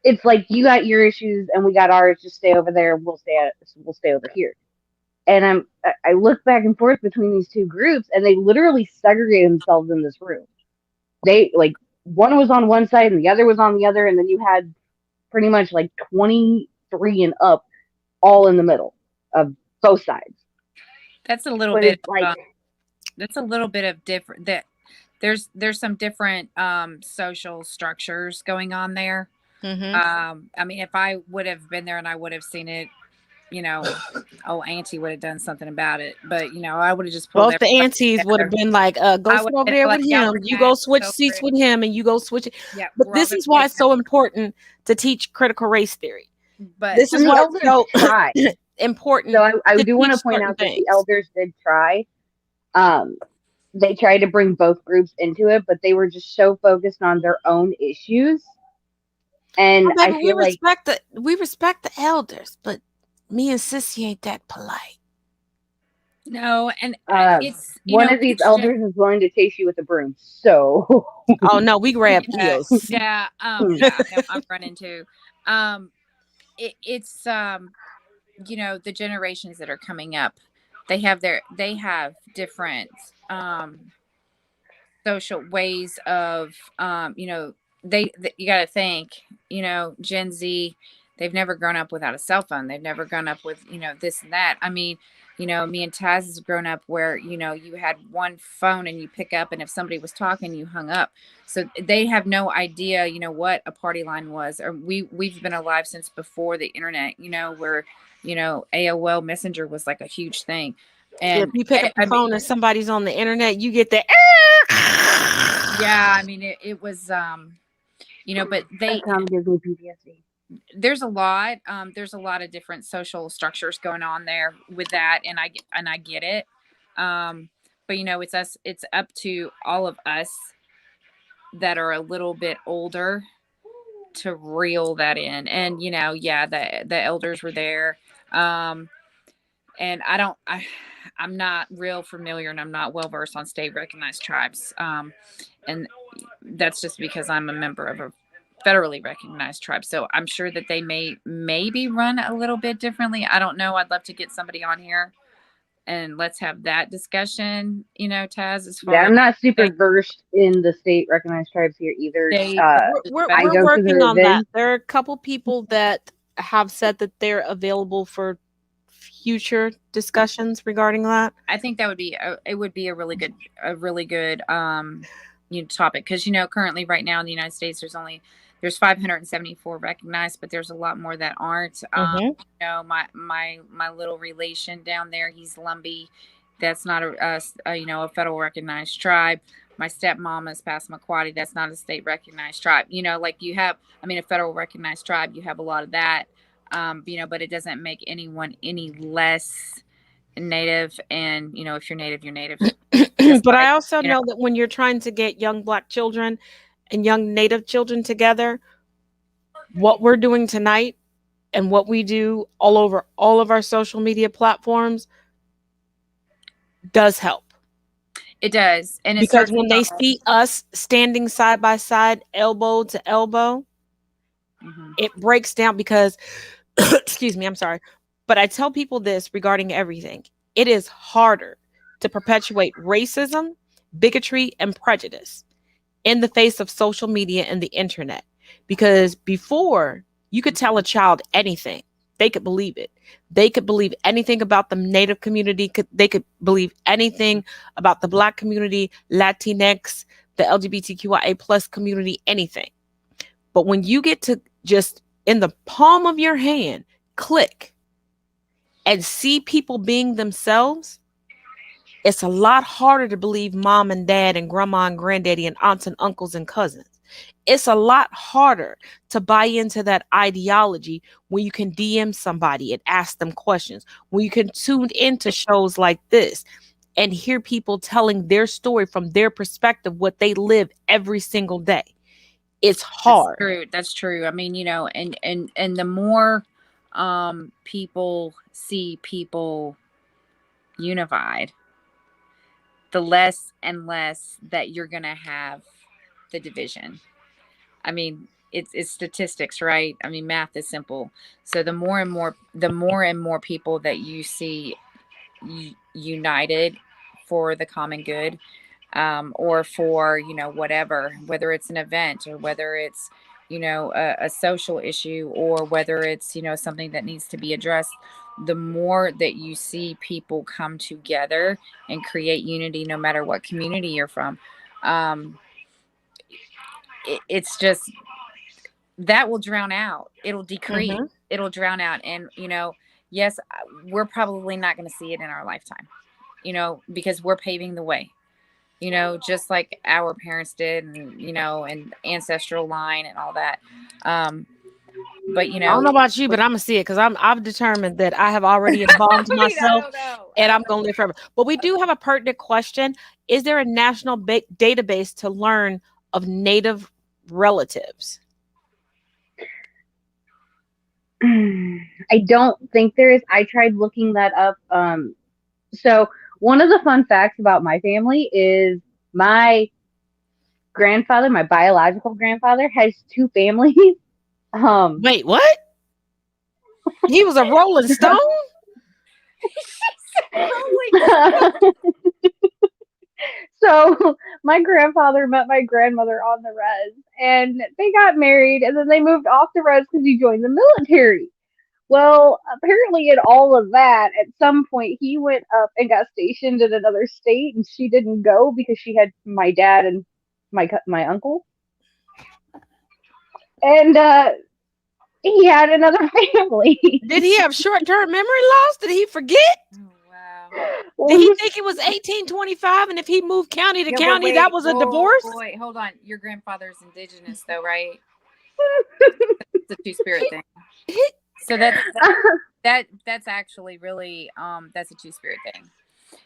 it's like, you got your issues and we got ours, just stay over there, we'll stay over here. And I look back and forth between these two groups, and they literally segregate themselves in this room. They, like, one was on one side and the other was on the other, and then you had pretty much like 23 and up all in the middle of both sides. That's a little bit like that's a little bit of different. That there's some different social structures going on there. Mm-hmm. I mean, if I would have been there and I would have seen it, auntie would have done something about it. But I would have just pulled. Both the aunties would have been like, go sit over there with him. You go switch seats with him, and you go switch it. Yeah, but this is why it's so important to teach critical race theory. But this is why it's so important. So I do want to point out that the elders did try. They tried to bring both groups into it, but they were just so focused on their own issues. And I feel we respect the elders, but me and Sissy ain't that polite. No, and it's one of these elders is willing to chase you with a broom. So oh no, we grab heels. Yeah, yeah, no, I'm running too. It's the generations that are coming up, they have different social ways of you got to think, Gen Z, they've never grown up without a cell phone. They've never grown up with this and that. I mean, me and Taz has grown up where you had one phone and you pick up, and if somebody was talking, you hung up. So they have no idea what a party line was. Or we've been alive since before the internet, where AOL Messenger was like a huge thing. And if you pick up the phone and somebody's on the internet, you get the yeah, I mean it was but they gives me PTSD. There's a lot of different social structures going on there with that, and I get it. But it's up to all of us that are a little bit older to reel that in. And the elders were there. And I'm not real familiar, and I'm not well versed on state recognized tribes. And that's just because I'm a member of a federally recognized tribe. So I'm sure that they maybe run a little bit differently. I don't know. I'd love to get somebody on here and let's have that discussion, Taz, as far I'm not super versed in the state recognized tribes here either. We're working on that. There are a couple people that have said that they're available for future discussions regarding that. I think that would be a really good topic, because currently right now in the United States there's 574 recognized, but there's a lot more that aren't. My little relation down there, he's Lumbee. That's not a federal recognized tribe. My stepmom is Passamaquoddy. That's not a state recognized tribe. A federal recognized tribe, you have a lot of that. But it doesn't make anyone any less Native. And if you're Native, you're Native. But I also know that when you're trying to get young Black children and young Native children together, what we're doing tonight and what we do all over all of our social media platforms does help. It does. And because when they see us standing side by side, elbow to elbow, it breaks down because, excuse me, I'm sorry. But I tell people this regarding everything. It is harder to perpetuate racism, bigotry, and prejudice in the face of social media and the internet. Because before, you could tell a child anything. They could believe it. They could believe anything about the Native community. They could believe anything about the Black community, Latinx, the LGBTQIA plus community, anything. But when you get to just in the palm of your hand, click and see people being themselves, it's a lot harder to believe mom and dad and grandma and granddaddy and aunts and uncles and cousins. It's a lot harder to buy into that ideology when you can DM somebody and ask them questions, when you can tune into shows like this and hear people telling their story from their perspective, what they live every single day. It's hard. That's true. I mean, and the more people see people unified, the less and less that you're going to have the division. I mean, it's statistics, right? I mean, math is simple. So the more and more people that you see united for the common good, or for, whatever, whether it's an event or whether it's, a social issue, or whether it's, something that needs to be addressed, the more that you see people come together and create unity, no matter what community you're from, it's just, that will drown out. It'll decrease. It'll drown out. And, yes, we're probably not going to see it in our lifetime, because we're paving the way, just like our parents did, and, and ancestral line and all that. But, I don't know about you, but I'm going to see it because I've determined that I have already embalmed myself and I'm going to live forever. But we do have a pertinent question. Is there a national database to learn of Native relatives? I don't think there is. I tried looking that up. So one of the fun facts about my family is my grandfather, my biological grandfather, has two families. Wait, what? He was a Rolling Stone? So my grandfather met my grandmother on the res, and they got married, and then they moved off the res because he joined the military. Well, apparently, in all of that, at some point, he went up and got stationed in another state, and she didn't go because she had my dad and my uncle, and he had another family. Did he have short-term memory loss? Did he forget? Oh, wow. Did he think it was 1825, and if he moved county to county, that was a divorce? Wait, hold on. Your grandfather's indigenous, though, right? It's a two-spirit thing. So that's actually really that's a two-spirit thing.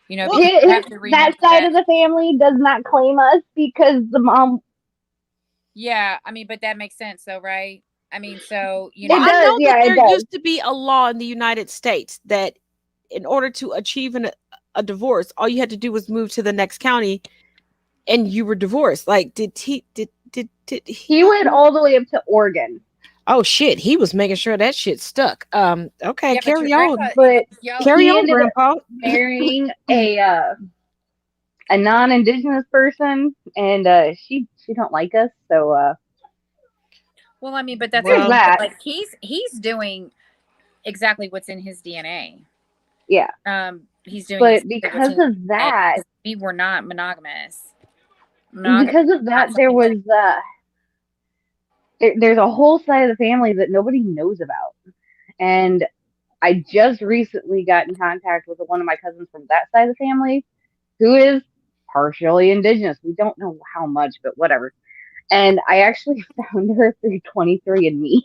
You know, that side of the family does not claim us because the mom. Yeah, I mean, but that makes sense, though, right? I mean, so you know, I know that there used to be a law in the United States that in order to achieve a divorce, all you had to do was move to the next county, and you were divorced. Like, did he went all the way up to Oregon? Oh shit, he was making sure that shit stuck. Okay, yeah, carry on. But carry on, Grandpa. Marrying a non-indigenous person, and she don't like us, so well, I mean, but that's that. Like he's doing exactly what's in his DNA. Yeah. He's doing. But because of that, we were not monogamous. Because of that, there was there's a whole side of the family that nobody knows about, and I just recently got in contact with one of my cousins from that side of the family, who is partially indigenous. We don't know how much, but whatever. And I actually found her through 23andMe.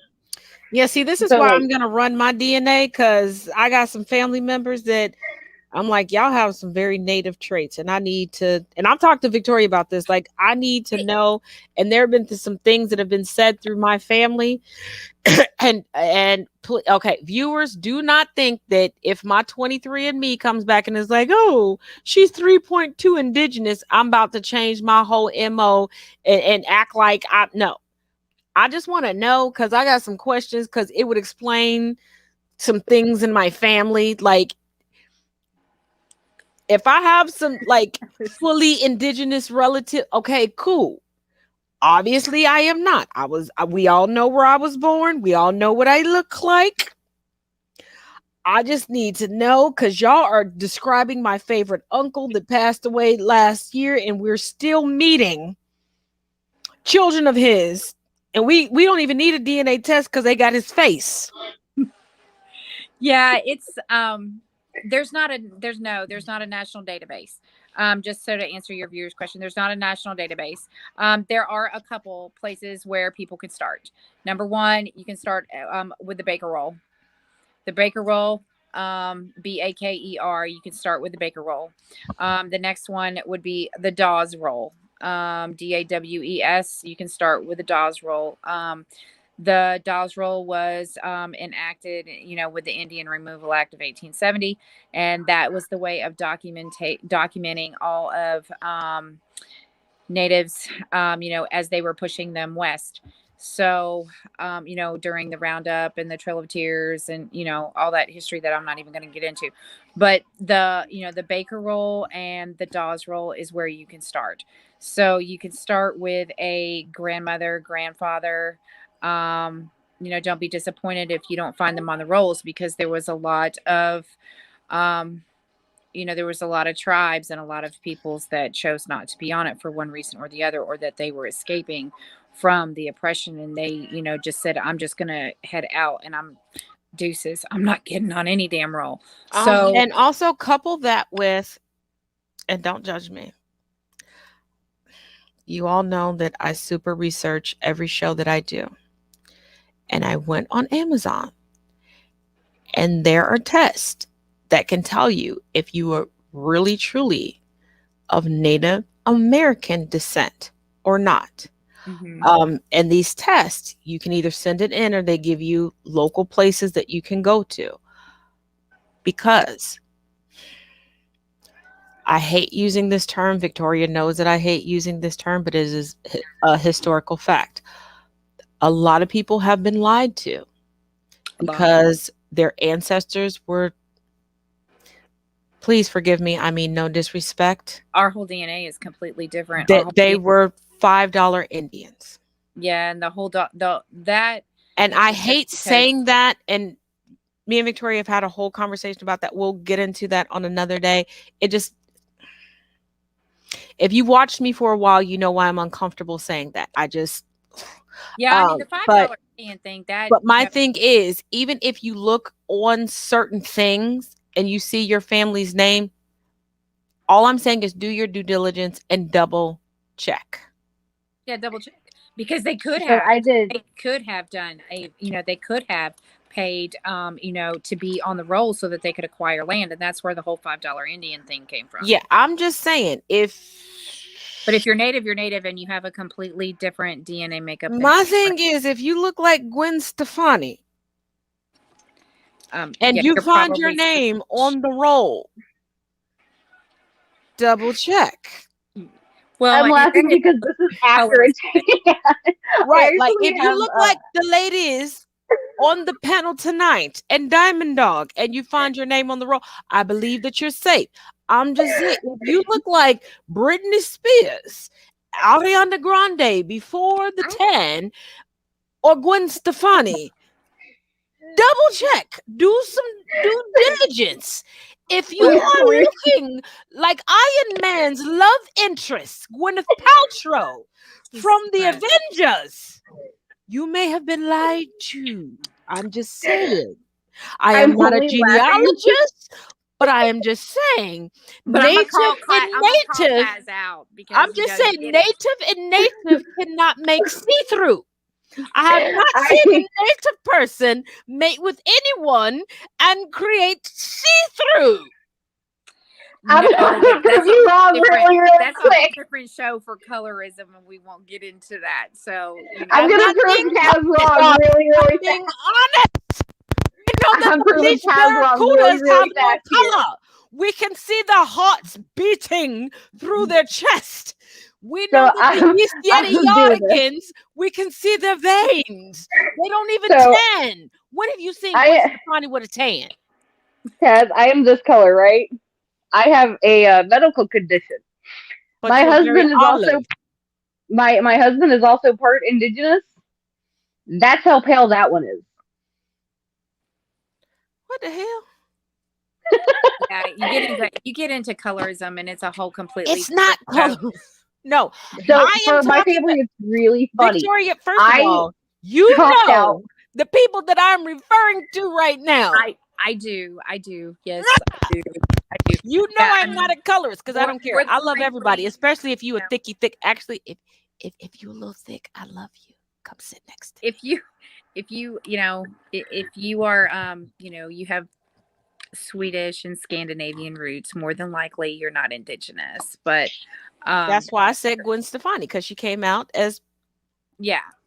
Yeah, see, this is why I'm going to run my DNA, because I got some family members that I'm like, y'all have some very native traits, and I need to, and I've talked to Victoria about this, like, I need to know, and there have been some things that have been said through my family, and okay, viewers, do not think that if my 23andMe comes back and is like, oh, she's 3.2 indigenous, I'm about to change my whole MO and act like no. I just want to know, because I got some questions, because it would explain some things in my family, like, if I have some like fully indigenous relative, okay, cool. Obviously, I am not. We all know where I was born. We all know what I look like. I just need to know, because y'all are describing my favorite uncle that passed away last year, and we're still meeting children of his. And we don't even need a DNA test because they got his face. Yeah, it's there's not a national database. Just so to answer your viewers' question, there's not a national database. There are a couple places where people could start. Number one, you can start with the Baker roll. The Baker roll, Baker. You can start with the Baker roll. The next one would be the Dawes roll. DAWES. You can start with the Dawes roll. The Dawes roll was enacted, with the Indian Removal Act of 1870, and that was the way of documenting all of natives, as they were pushing them west. So, during the Roundup and the Trail of Tears and, all that history that I'm not even going to get into. But the Baker roll and the Dawes roll is where you can start. So you can start with a grandmother, grandfather. Don't be disappointed if you don't find them on the rolls, because there was a lot of, tribes and a lot of peoples that chose not to be on it for one reason or the other, or that they were escaping from the oppression, and they, just said, I'm just going to head out, and I'm deuces. I'm not getting on any damn roll. So, and also couple that with, and don't judge me, you all know that I super research every show that I do. And I went on Amazon, and there are tests that can tell you if you are really truly of Native American descent or not. Mm-hmm. And these tests, you can either send it in, or they give you local places that you can go to. Because I hate using this term. Victoria knows that I hate using this term, but it is a historical fact. A lot of people have been lied to, because their ancestors were, please forgive me, I mean no disrespect, Our whole DNA is completely different. Our that whole they DNA were $5 Indians. yeah, and the whole that And is I just hate because saying that, and me and Victoria have had a whole conversation about that. We'll get into that on another day. It just, if you watched me for a while, you know why I'm uncomfortable saying that. I just yeah, I mean the but $5 Indian thing that my thing is, even if you look on certain things and you see your family's name, all I'm saying is do your due diligence and double check. yeah, double check because they could So have I did. they could have done a they could have paid to be on the roll so that they could acquire land, and that's where the whole $5 Indian thing came from. Yeah, I'm just saying, But if you're native and you have a completely different DNA makeup than my thing is, if you look like Gwen Stefani and yeah, you you're find your probably name on the roll, double check. well, I'm laughing because this is after colors. it. Right, like actually if you have, look like the ladies on the panel tonight and Diamond Dog and you find your name on the roll, I believe that you're safe. I'm just saying, if you look like Britney Spears, Ariana Grande before the 10, or Gwen Stefani, double check, do some due diligence. If you are looking like Iron Man's love interest, Gwyneth Paltrow from the Avengers, you may have been lied to. I'm just saying. I am I'm not a only laughing. genealogist, but I am just saying, But I'm gonna call native. Kaz out because I'm just saying, native cannot make see-through. I have not seen a native person mate with anyone and create see-through. I'm gonna prove you wrong really That's a quick. whole different show for colorism, and we won't get into that. So I'm gonna prove Kaz wrong really being fast. honest. You know that I'm the proving bleached Kaz wrong barracudas have really no fast here. color. We can see the hearts beating through their chest. We know So that the East I'm doing this. Yardigans, we can see their veins. They don't even So tan. When have you seen Gwen Stefani with a tan? Kaz, I am this color, right? I have a medical condition. But My you're very husband is also olive. my husband is also part indigenous. That's how pale that one is. What the hell? yeah, you get into colorism, and it's a whole completely. It's not color. No, So I for am my talking family, it's really funny. Victoria, first of all, you know the people that I'm referring to right now. I do. Yes, I do. You know I'm not a colorist because I don't care. I love everybody, especially if you a thick. Actually, if you a little thick, I love you. Come sit next to me. If you are you have Swedish and Scandinavian roots, more than likely you're not indigenous. But that's why I said Gwen Stefani, because she came out as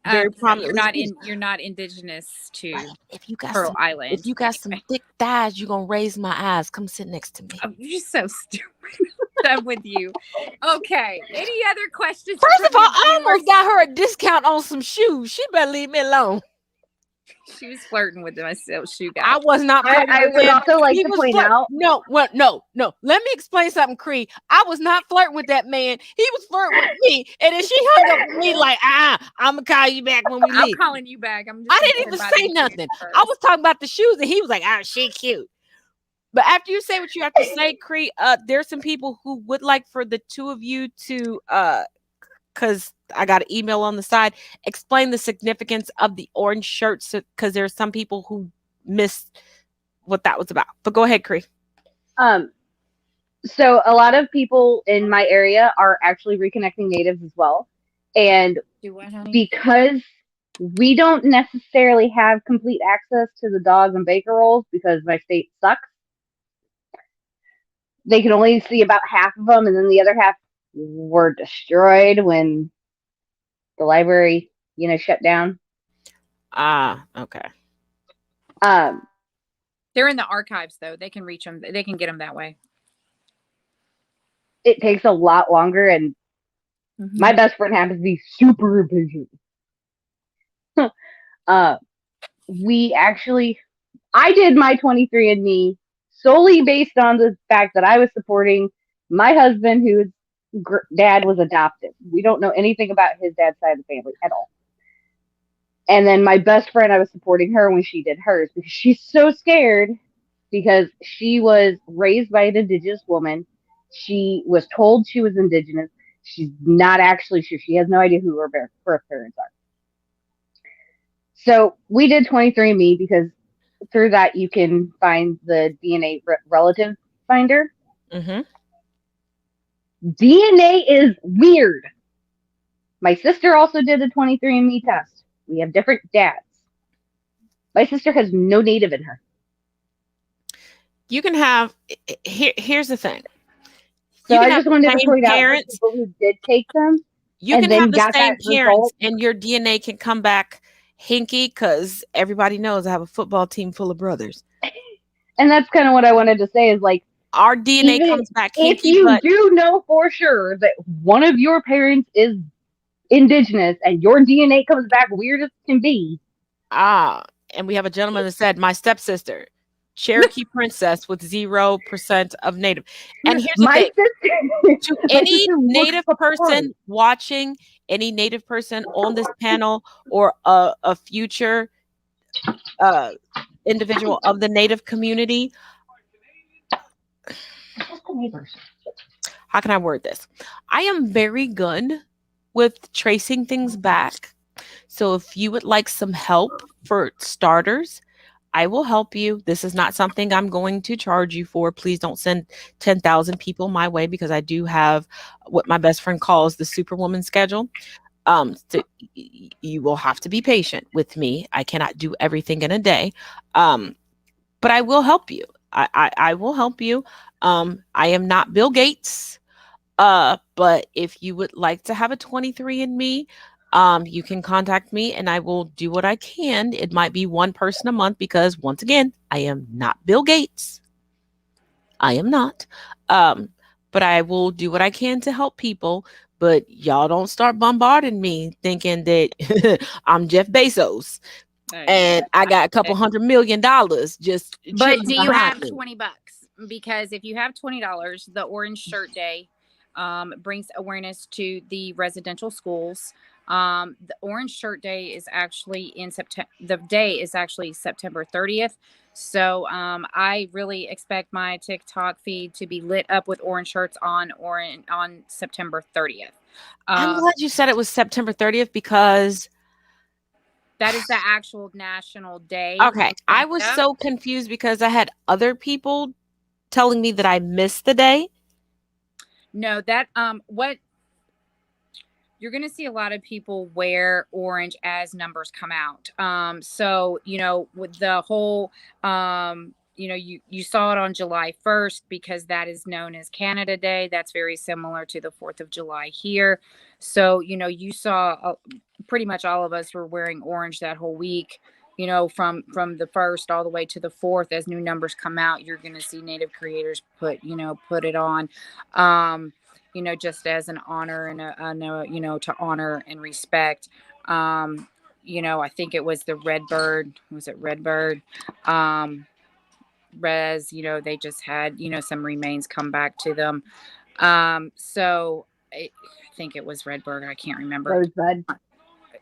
very prominently. You're not indigenous to but if you got Pearl Island. If you got some thick thighs, you're gonna raise my eyes. Come sit next to me. Oh, you're so stupid. I'm with you. Okay. Any other questions? First of all, I almost got her a discount on some shoes. She better leave me alone. She was flirting with my shoe guy. I was not. I would also like to point out. No. Let me explain something, Cree. I was not flirting with that man. He was flirting with me, and then she hung up with me like, I'm gonna call you back when we leave. I'm calling you back. I didn't even say nothing. I was talking about the shoes, and he was like, she cute. But after you say what you have to say, Cree, there's some people who would like for the two of you to because I got an email on the side, explain the significance of the orange shirts, because there's some people who missed what that was about. But go ahead, Cree. So a lot of people in my area are actually reconnecting natives as well. And because we don't necessarily have complete access to the dog and baker rolls because my state sucks, they can only see about half of them, and then the other half were destroyed when the library, shut down. Okay. They're in the archives, though. They can reach them. They can get them that way. It takes a lot longer, and my best friend happens to be super impatient. We actually, I did my 23andMe solely based on the fact that I was supporting my husband, whose dad was adopted. We don't know anything about his dad's side of the family at all. And then my best friend, I was supporting her when she did hers because she's so scared because she was raised by an indigenous woman. She was told she was indigenous. She's not actually sure. She has no idea who her birth parents are. So we did 23andMe because through that you can find the DNA relative finder. Mm-hmm. DNA is weird. My sister also did a 23andMe test. We have different dads. My sister has no native in her. You can have here's the thing. So You can I have just wanted the to same point out for parents. people who did take them You and can then have the got same that parents, result. and your DNA can come back hinky because everybody knows I have a football team full of brothers. And that's kind of what I wanted to say is like, Our DNA even comes back if hinky, you but do know for sure that one of your parents is indigenous and your DNA comes back weird as can be. and we have a gentleman that said my stepsister, Cherokee princess with 0% of native. And here's the My thing. sister, To my any sister looks native the person part. watching, any native person on this panel, or a future individual of the native community, how can I word this? I am very good with tracing things back. So if you would like some help for starters, I will help you. This is not something I'm going to charge you for. Please don't send 10,000 people my way because I do have what my best friend calls the superwoman schedule. So you will have to be patient with me. I cannot do everything in a day. But I will help you. I will help you. I am not Bill Gates. But if you would like to have a 23andMe, you can contact me and I will do what I can. It might be one person a month because once again, I am not Bill Gates. I am not. But I will do what I can to help people. But y'all don't start bombarding me thinking that I'm Jeff Bezos and I got a couple $100 million just But chilling do you behind have me. $20? Because if you have $20, the Orange Shirt Day brings awareness to the residential schools. The Orange Shirt Day is actually in September. The day is actually September 30th. So I really expect my TikTok feed to be lit up with orange shirts on September 30th. I'm glad you said it was September 30th because that is the actual national day. okay, I was so confused because I had other people telling me that I missed the day. No, that what you're going to see a lot of people wear orange as numbers come out. So, you know, with the whole, you know, you saw it on July 1st because that is known as Canada Day. That's very similar to the 4th of July here. So, you know, you saw pretty much all of us were wearing orange that whole week. You know, from the 1st all the way to the 4th, as new numbers come out, you're going to see Native creators put it on. You know, just as an honor and you know, to honor and respect. You know, I think it was the Redbird. Was it Redbird? Res, you know, they just had, you know, some remains come back to them. So I think it was Redbird. I can't remember.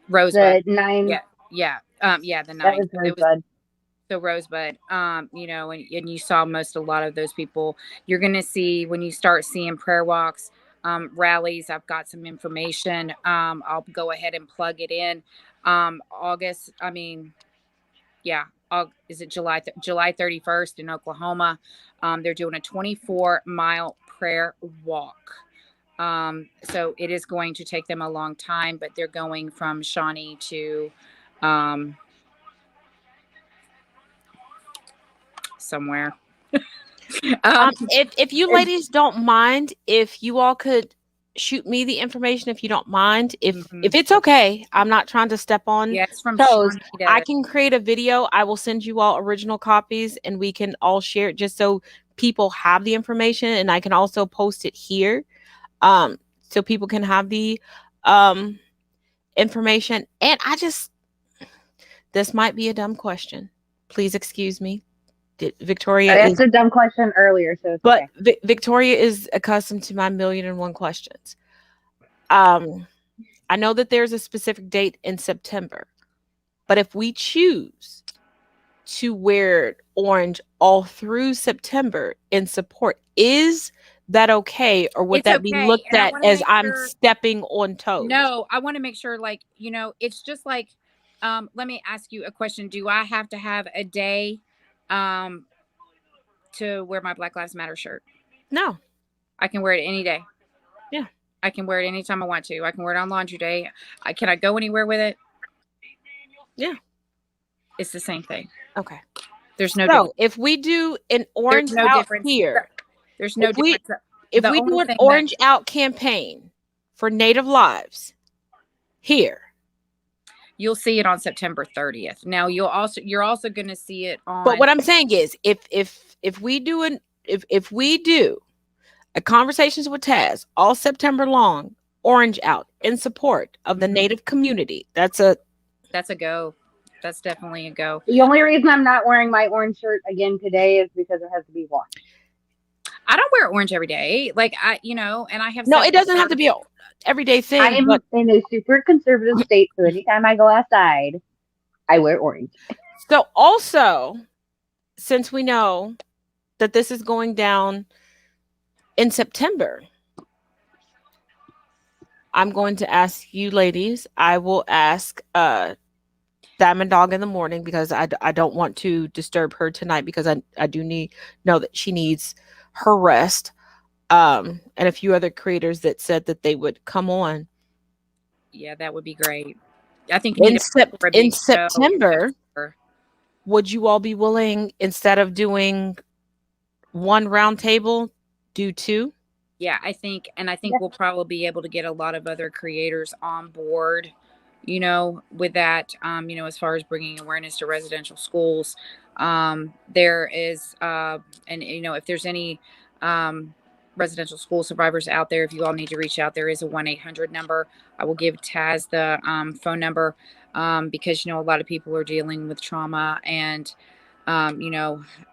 Rosebud. The 9. Yeah. Yeah. The 9. That was Rosebud. So Rosebud, you know, and you saw a lot of those people. You're going to see when you start seeing prayer walks, rallies. I've got some information. I'll go ahead and plug it in. August. I mean, yeah. Is it July 31st in Oklahoma? They're doing a 24-mile prayer walk. So it is going to take them a long time, but they're going from Shawnee to somewhere. If you ladies don't mind, if you all could shoot me the information, if you don't mind, if it's okay, I'm not trying to step on toes. I can create a video. I will send you all original copies, and we can all share it just so people have the information, and I can also post it here, so people can have the information. And this might be a dumb question. Please excuse me. I Victoria asked is, a dumb question earlier, so it's but okay. Victoria is accustomed to my million and one questions. I know that there's a specific date in September, but if we choose to wear orange all through September in support, is that okay, or would It's that be okay. looked And I at want to as make I'm sure, stepping on toes? no, I want to make sure, like, it's just like, let me ask you a question. Do I have to have a day um, to wear my Black Lives Matter shirt? No. I can wear it any day. Yeah. I can wear it anytime I want to. I can wear it on laundry day. Can I go anywhere with it? Yeah. It's the same thing. Okay. There's no So difference. if we do an There's orange no out difference. here, There's no if we difference. if The we do only an thing that orange out campaign for Native lives here, you'll see it on September 30th. Now you're also going to see it but on. what I'm saying is, if we do if we do a conversations with Taz all September long, orange out in support of the Mhm. Native community, that's a go. That's definitely a go. The only reason I'm not wearing my orange shirt again today is because it has to be washed. I don't wear orange every day. Like and I have no. several It doesn't have to shirts. be an everyday thing, I'm but in a super conservative state, so anytime I go outside, I wear orange. so also, since we know that this is going down in September, I'm going to ask you ladies. I will ask Diamond Dog in the morning because I don't want to disturb her tonight because I do know that she needs her rest. And a few other creators that said that they would come on. Yeah, that would be great. I think you need a In big show in September, September. would you all be willing, instead of doing one roundtable, do two? Yeah, I think Yeah. we'll probably be able to get a lot of other creators on board, with that, as far as bringing awareness to residential schools. There is, and if there's any residential school survivors out there, if you all need to reach out, there is a 1-800 number. I will give Taz the phone number because a lot of people are dealing with trauma, and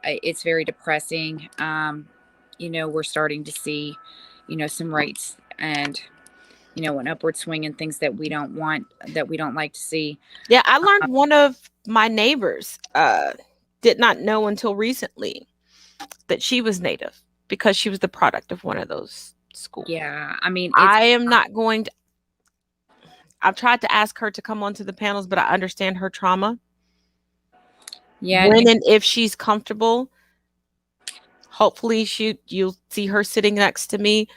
it's very depressing. We're starting to see, some rates and, an upward swing and things that we don't want, that we don't like to see. Yeah, I learned one of my neighbors did not know until recently that she was Native because she was the product of one of those schools. Yeah, I mean, I am not going to. I've tried to ask her to come onto the panels, but I understand her trauma. yeah, When and if she's comfortable, hopefully you'll see her sitting next to me.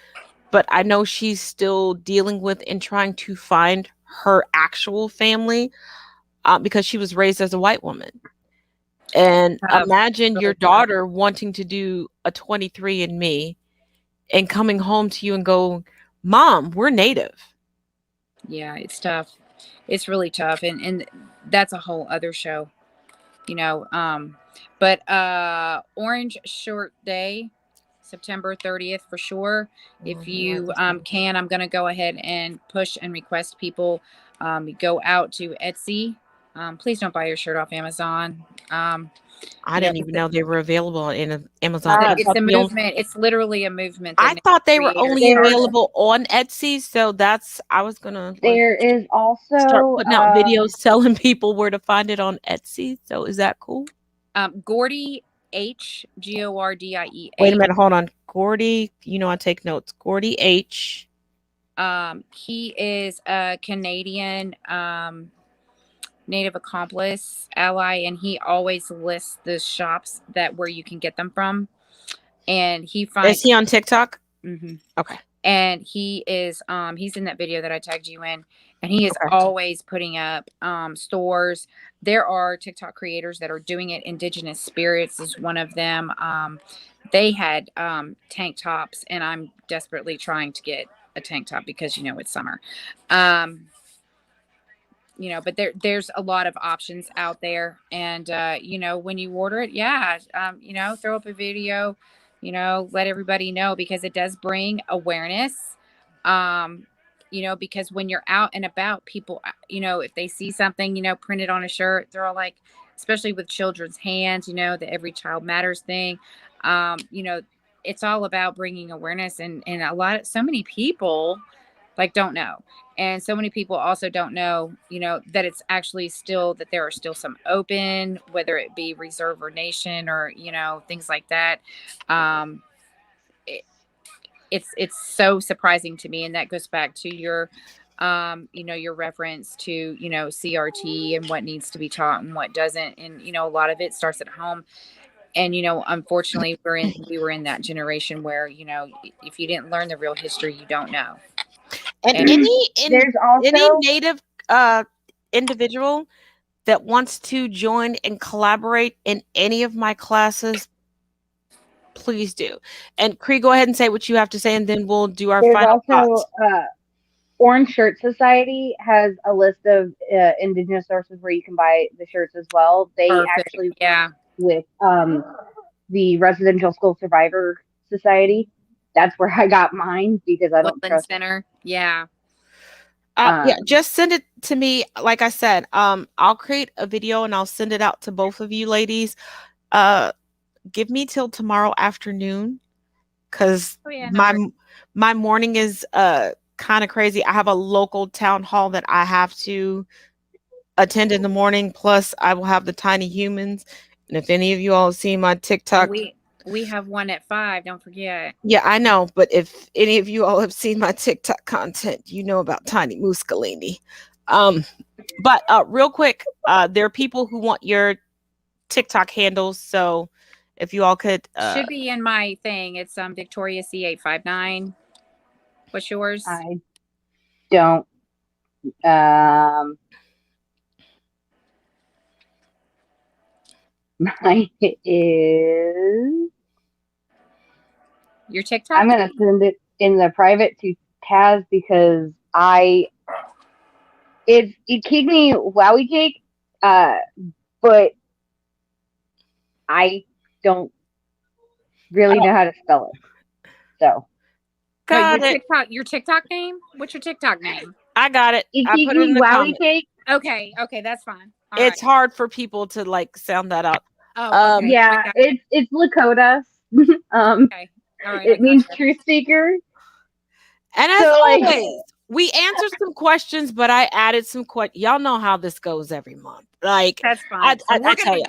But I know she's still dealing with and trying to find her actual family because she was raised as a white woman. And imagine your daughter wanting to do a 23andMe and coming home to you and go, "Mom, we're Native." Yeah, it's tough. It's really tough, and that's a whole other show, But Orange Short Day, September 30th for sure. If you can, I'm going to go ahead and push and request people go out to Etsy. Please don't buy your shirt off Amazon. I didn't even know they were available on Amazon. It's a movement. It's literally a movement. I thought they were only There- available on Etsy, so I was gonna There is also start putting out videos telling people where to find it on Etsy. So is that cool? Gordy H, Gordie. Wait a minute, hold on. Gordy, I take notes. Gordy H. He is a Canadian Native accomplice ally, and he always lists the shops where you can get them from. And Is he on TikTok? Mm-hmm. Okay. And he is he's in that video that I tagged you in, and he is always putting up stores. There are TikTok creators that are doing it. Indigenous Spirits is one of them. They had tank tops, and I'm desperately trying to get a tank top because it's summer. But there's a lot of options out there, and when you order it, throw up a video, let everybody know, because it does bring awareness. Because when you're out and about, people, if they see something, printed on a shirt, they're all like, especially with children's hands, you know, the Every Child Matters thing. You know, it's all about bringing awareness, and so many people like don't know. And so many people also don't know, you know, that it's actually still, that there are still some open, whether it be reserve or nation or, you know, things like that. Um, it, it's so surprising to me. And that goes back to your, you know, your reference to, you know, CRT and what needs to be taught and what doesn't. And, you know, a lot of it starts at home. And, you know, unfortunately we were in that generation where, you know, if you didn't learn the real history, you don't know. And And There's any also Native individual that wants to join and collaborate in any of my classes, please do. And Cree, go ahead and say what you have to say, and then we'll do our there's final also thoughts. Orange Shirt Society has a list of indigenous sources where you can buy the shirts as well. They perfect. actually work Yeah. with the Residential School Survivor Society. That's where I got mine because I don't Woodland trust. Center. Yeah. Yeah, just send it to me. Like I said, I'll create a video and I'll send it out to both of you ladies. Give me till tomorrow afternoon, because Oh yeah. No worries. my morning is kind of crazy. I have a local town hall that I have to attend in the morning. Plus, I will have the tiny humans. And if any of you all see my TikTok, And we have one at 5. Don't forget. yeah, I know. But if any of you all have seen my TikTok content, you know about Tiny Muscalini. But real quick, there are people who want your TikTok handles. So if you all could, Should be in my thing. It's Victoria C859. What's yours? I don't. Mine is. Your TikTok? I'm gonna send it in the private to Taz because it kicked me Wowie Cake, but I don't really know how to spell it. So No, got it. your TikTok name? What's your TikTok name? I got it. it I kicked put it in me the Wowie comments. Cake. Okay, that's fine. All It's right. hard for people to like sound that out. Oh, okay. Yeah, it's Lakota. Okay. All right. I It means gotcha. truth seeker. And as So like, always, we answered some questions, but I added some questions. Y'all know how this goes every month. Like, That's fine. So I tell you,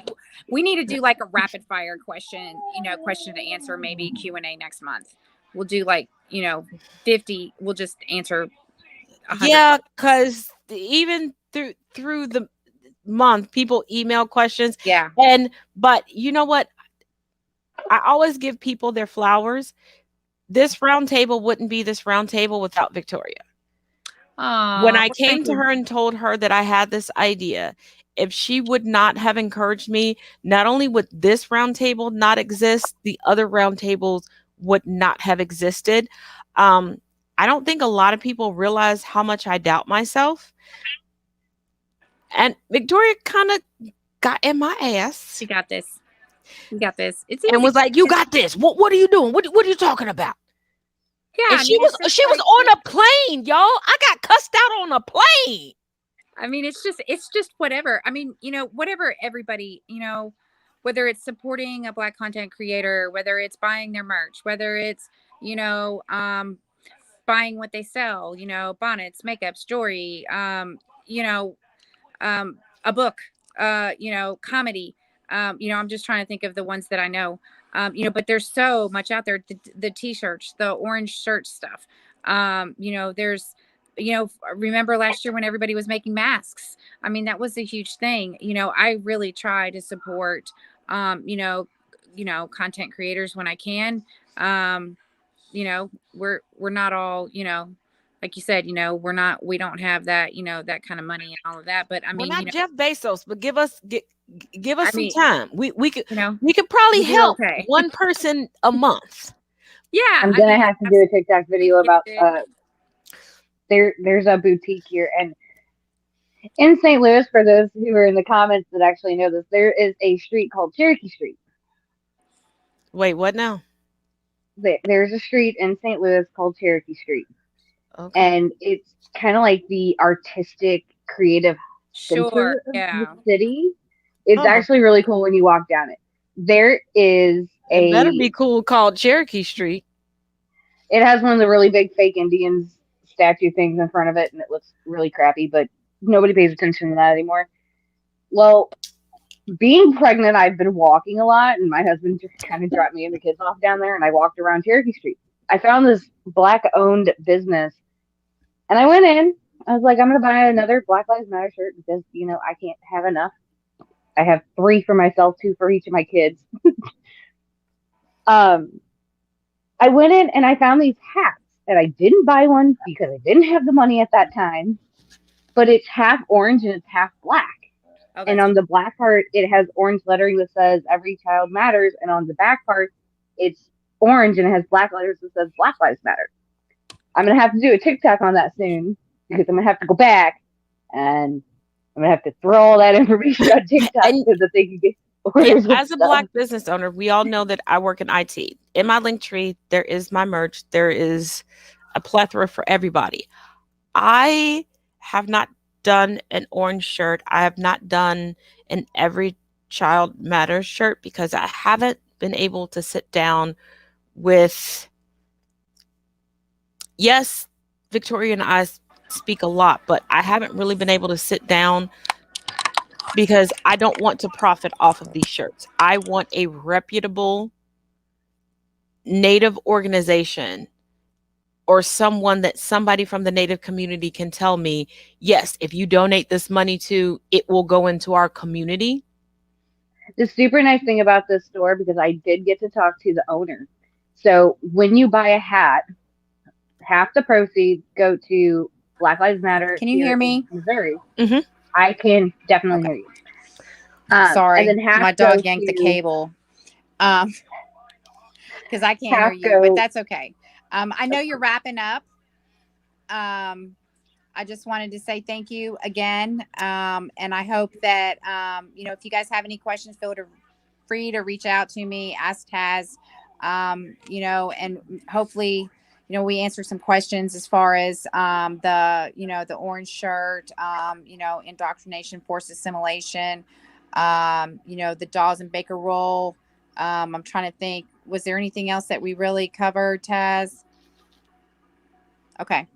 we need to do like a rapid fire question, you know, question to answer, maybe Q&A next month. We'll do like, you know, 50. We'll just answer 100. yeah, because even through the month, people email questions. Yeah. But you know what? I always give people their flowers. This round table wouldn't be this round table without Victoria. When I came to her and told her that I had this idea, if she would not have encouraged me, not only would this round table not exist, the other round tables would not have existed. I don't think a lot of people realize how much I doubt myself. And Victoria kind of got in my ass. She got this. You got this. It's easy. And was like, "You got this. What are you doing? What are you talking about?" Yeah. And she was on a plane, y'all. I got cussed out on a plane. I mean, it's just whatever. I mean, you know, whatever everybody, you know, whether it's supporting a Black content creator, whether it's buying their merch, whether it's, you know, buying what they sell, you know, bonnets, makeups, jewelry, you know, a book, you know, comedy. You know, I'm just trying to think of the ones that I know. You know, but there's so much out there. The t-shirts, the orange shirt stuff. You know, there's, you know, remember last year when everybody was making masks? I mean, that was a huge thing. You know, I really try to support, you know, content creators when I can. You know, we're not all, you know, like you said, you know, we don't have that, you know, that kind of money and all of that. But I We're mean, not you know, Jeff Bezos, but give us I some mean, time. We could, you know, we could probably we'll be help okay. one person a month. Yeah. I'm I gonna mean, have to do a TikTok video about it. there's a boutique here and in St. Louis, for those who are in the comments that actually know this, there is a street called Cherokee Street. Wait, what now? There's a street in St. Louis called Cherokee Street. Okay. And it's kind of like the artistic, creative Sure. center of Yeah. the city. It's Oh, actually really cool when you walk down it. There is it better a be cool. Called Cherokee Street. it has one of the really big fake Indians statue things in front of it, and it looks really crappy, but nobody pays attention to that anymore. Well, being pregnant, I've been walking a lot, and my husband just kind of dropped me and the kids off down there, and I walked around Cherokee Street. I found this black-owned business, and I went in. I was like, I'm going to buy another Black Lives Matter shirt because, I can't have enough. I have 3 for myself, 2 for each of my kids. um, I went in and I found these hats, and I didn't buy one because I didn't have the money at that time, but it's half orange and it's half black. Oh, And that's on the black part, it has orange lettering that says "Every Child Matters," and on the back part, it's orange and it has black letters that says "Black Lives Matter." I'm gonna have to do a TikTok on that soon because I'm gonna have to go back and I'm gonna have to throw all that information on TikTok And so that they can get orders. as a Black business owner, we all know that I work in IT. In my link tree, there is my merch. There is a plethora for everybody. I have not done an orange shirt. I have not done an Every Child Matters shirt because I haven't been able to sit down with, yes, Victoria and I speak a lot, but I haven't really been able to sit down because I don't want to profit off of these shirts. I want a reputable Native organization or someone that somebody from the Native community can tell me, yes, if you donate this money to, it will go into our community. The super nice thing about this store, because I did get to talk to the owner. So when you buy a hat, half the proceeds go to Black Lives Matter. Can you hear me? In Missouri. Mm-hmm. I can definitely Okay. hear you. Sorry, and then half my dog go yanked the to- cable. Because I can't hear Half you, but go- that's okay. I know you're wrapping up. I just wanted to say thank you again. And I hope that, if you guys have any questions, feel free to reach out to me, ask Taz, and hopefully, we answer some questions as far as the orange shirt, indoctrination, forced assimilation, the Dawes and Baker roll. I'm trying to think, was there anything else that we really covered, Taz? Okay.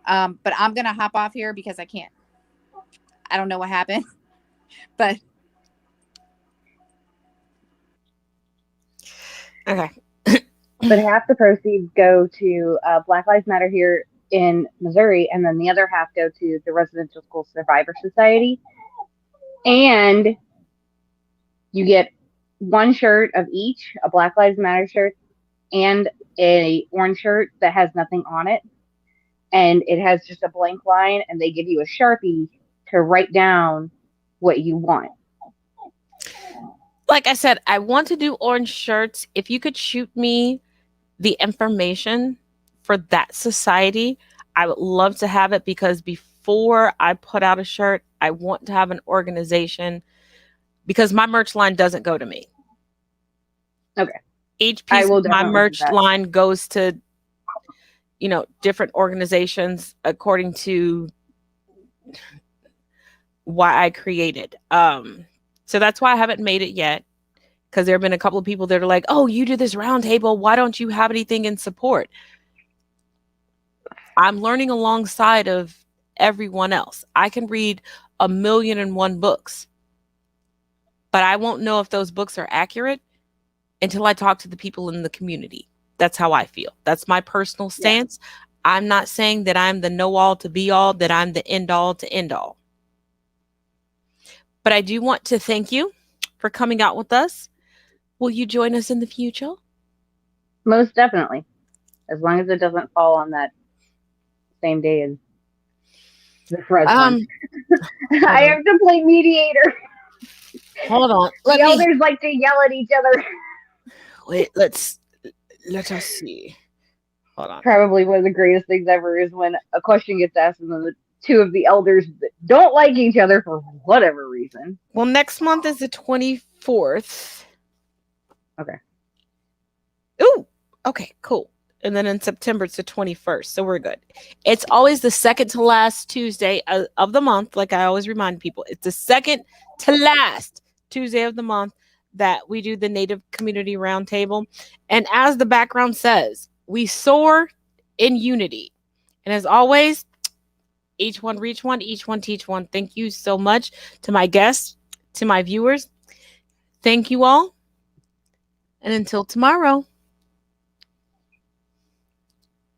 But I'm going to hop off here because I don't know what happened, but. Okay. But half the proceeds go to Black Lives Matter here in Missouri, and then the other half go to the Residential School Survivor Society. And you get one shirt of each, a Black Lives Matter shirt and a orange shirt that has nothing on it. And it has just a blank line, and they give you a Sharpie to write down what you want. Like I said, I want to do orange shirts. If you could shoot me the information for that society, I would love to have it, because before I put out a shirt, I want to have an organization, because my merch line doesn't go to me. Okay. Each piece of my merch that. line goes to, different organizations according to why I created. So that's why I haven't made it yet, because there have been a couple of people that are like, oh, you do this roundtable, why don't you have anything in support? I'm learning alongside of everyone else. I can read 1,000,001 books, but I won't know if those books are accurate until I talk to the people in the community. That's how I feel. That's my personal stance. Yeah. I'm not saying that I'm the know-all to be-all, that I'm the end-all to end-all. But I do want to thank you for coming out with us. Will you join us in the future? Most definitely. As long as it doesn't fall on that same day as the Fred one. I have to play mediator. Hold on. The elders like to yell at each other. Wait, let us see. Hold on. Probably one of the greatest things ever is when a question gets asked and then the two of the elders that don't like each other for whatever reason. Well, next month is the 24th. Okay. Ooh, okay, cool. And then in September, it's the 21st. So we're good. It's always the second to last Tuesday of the month. Like I always remind people, it's the second to last Tuesday of the month that we do the Native Community Roundtable. And as the background says, we soar in unity. And as always, each one reach one, each one teach one. Thank you so much to my guests, to my viewers. Thank you all. And until tomorrow.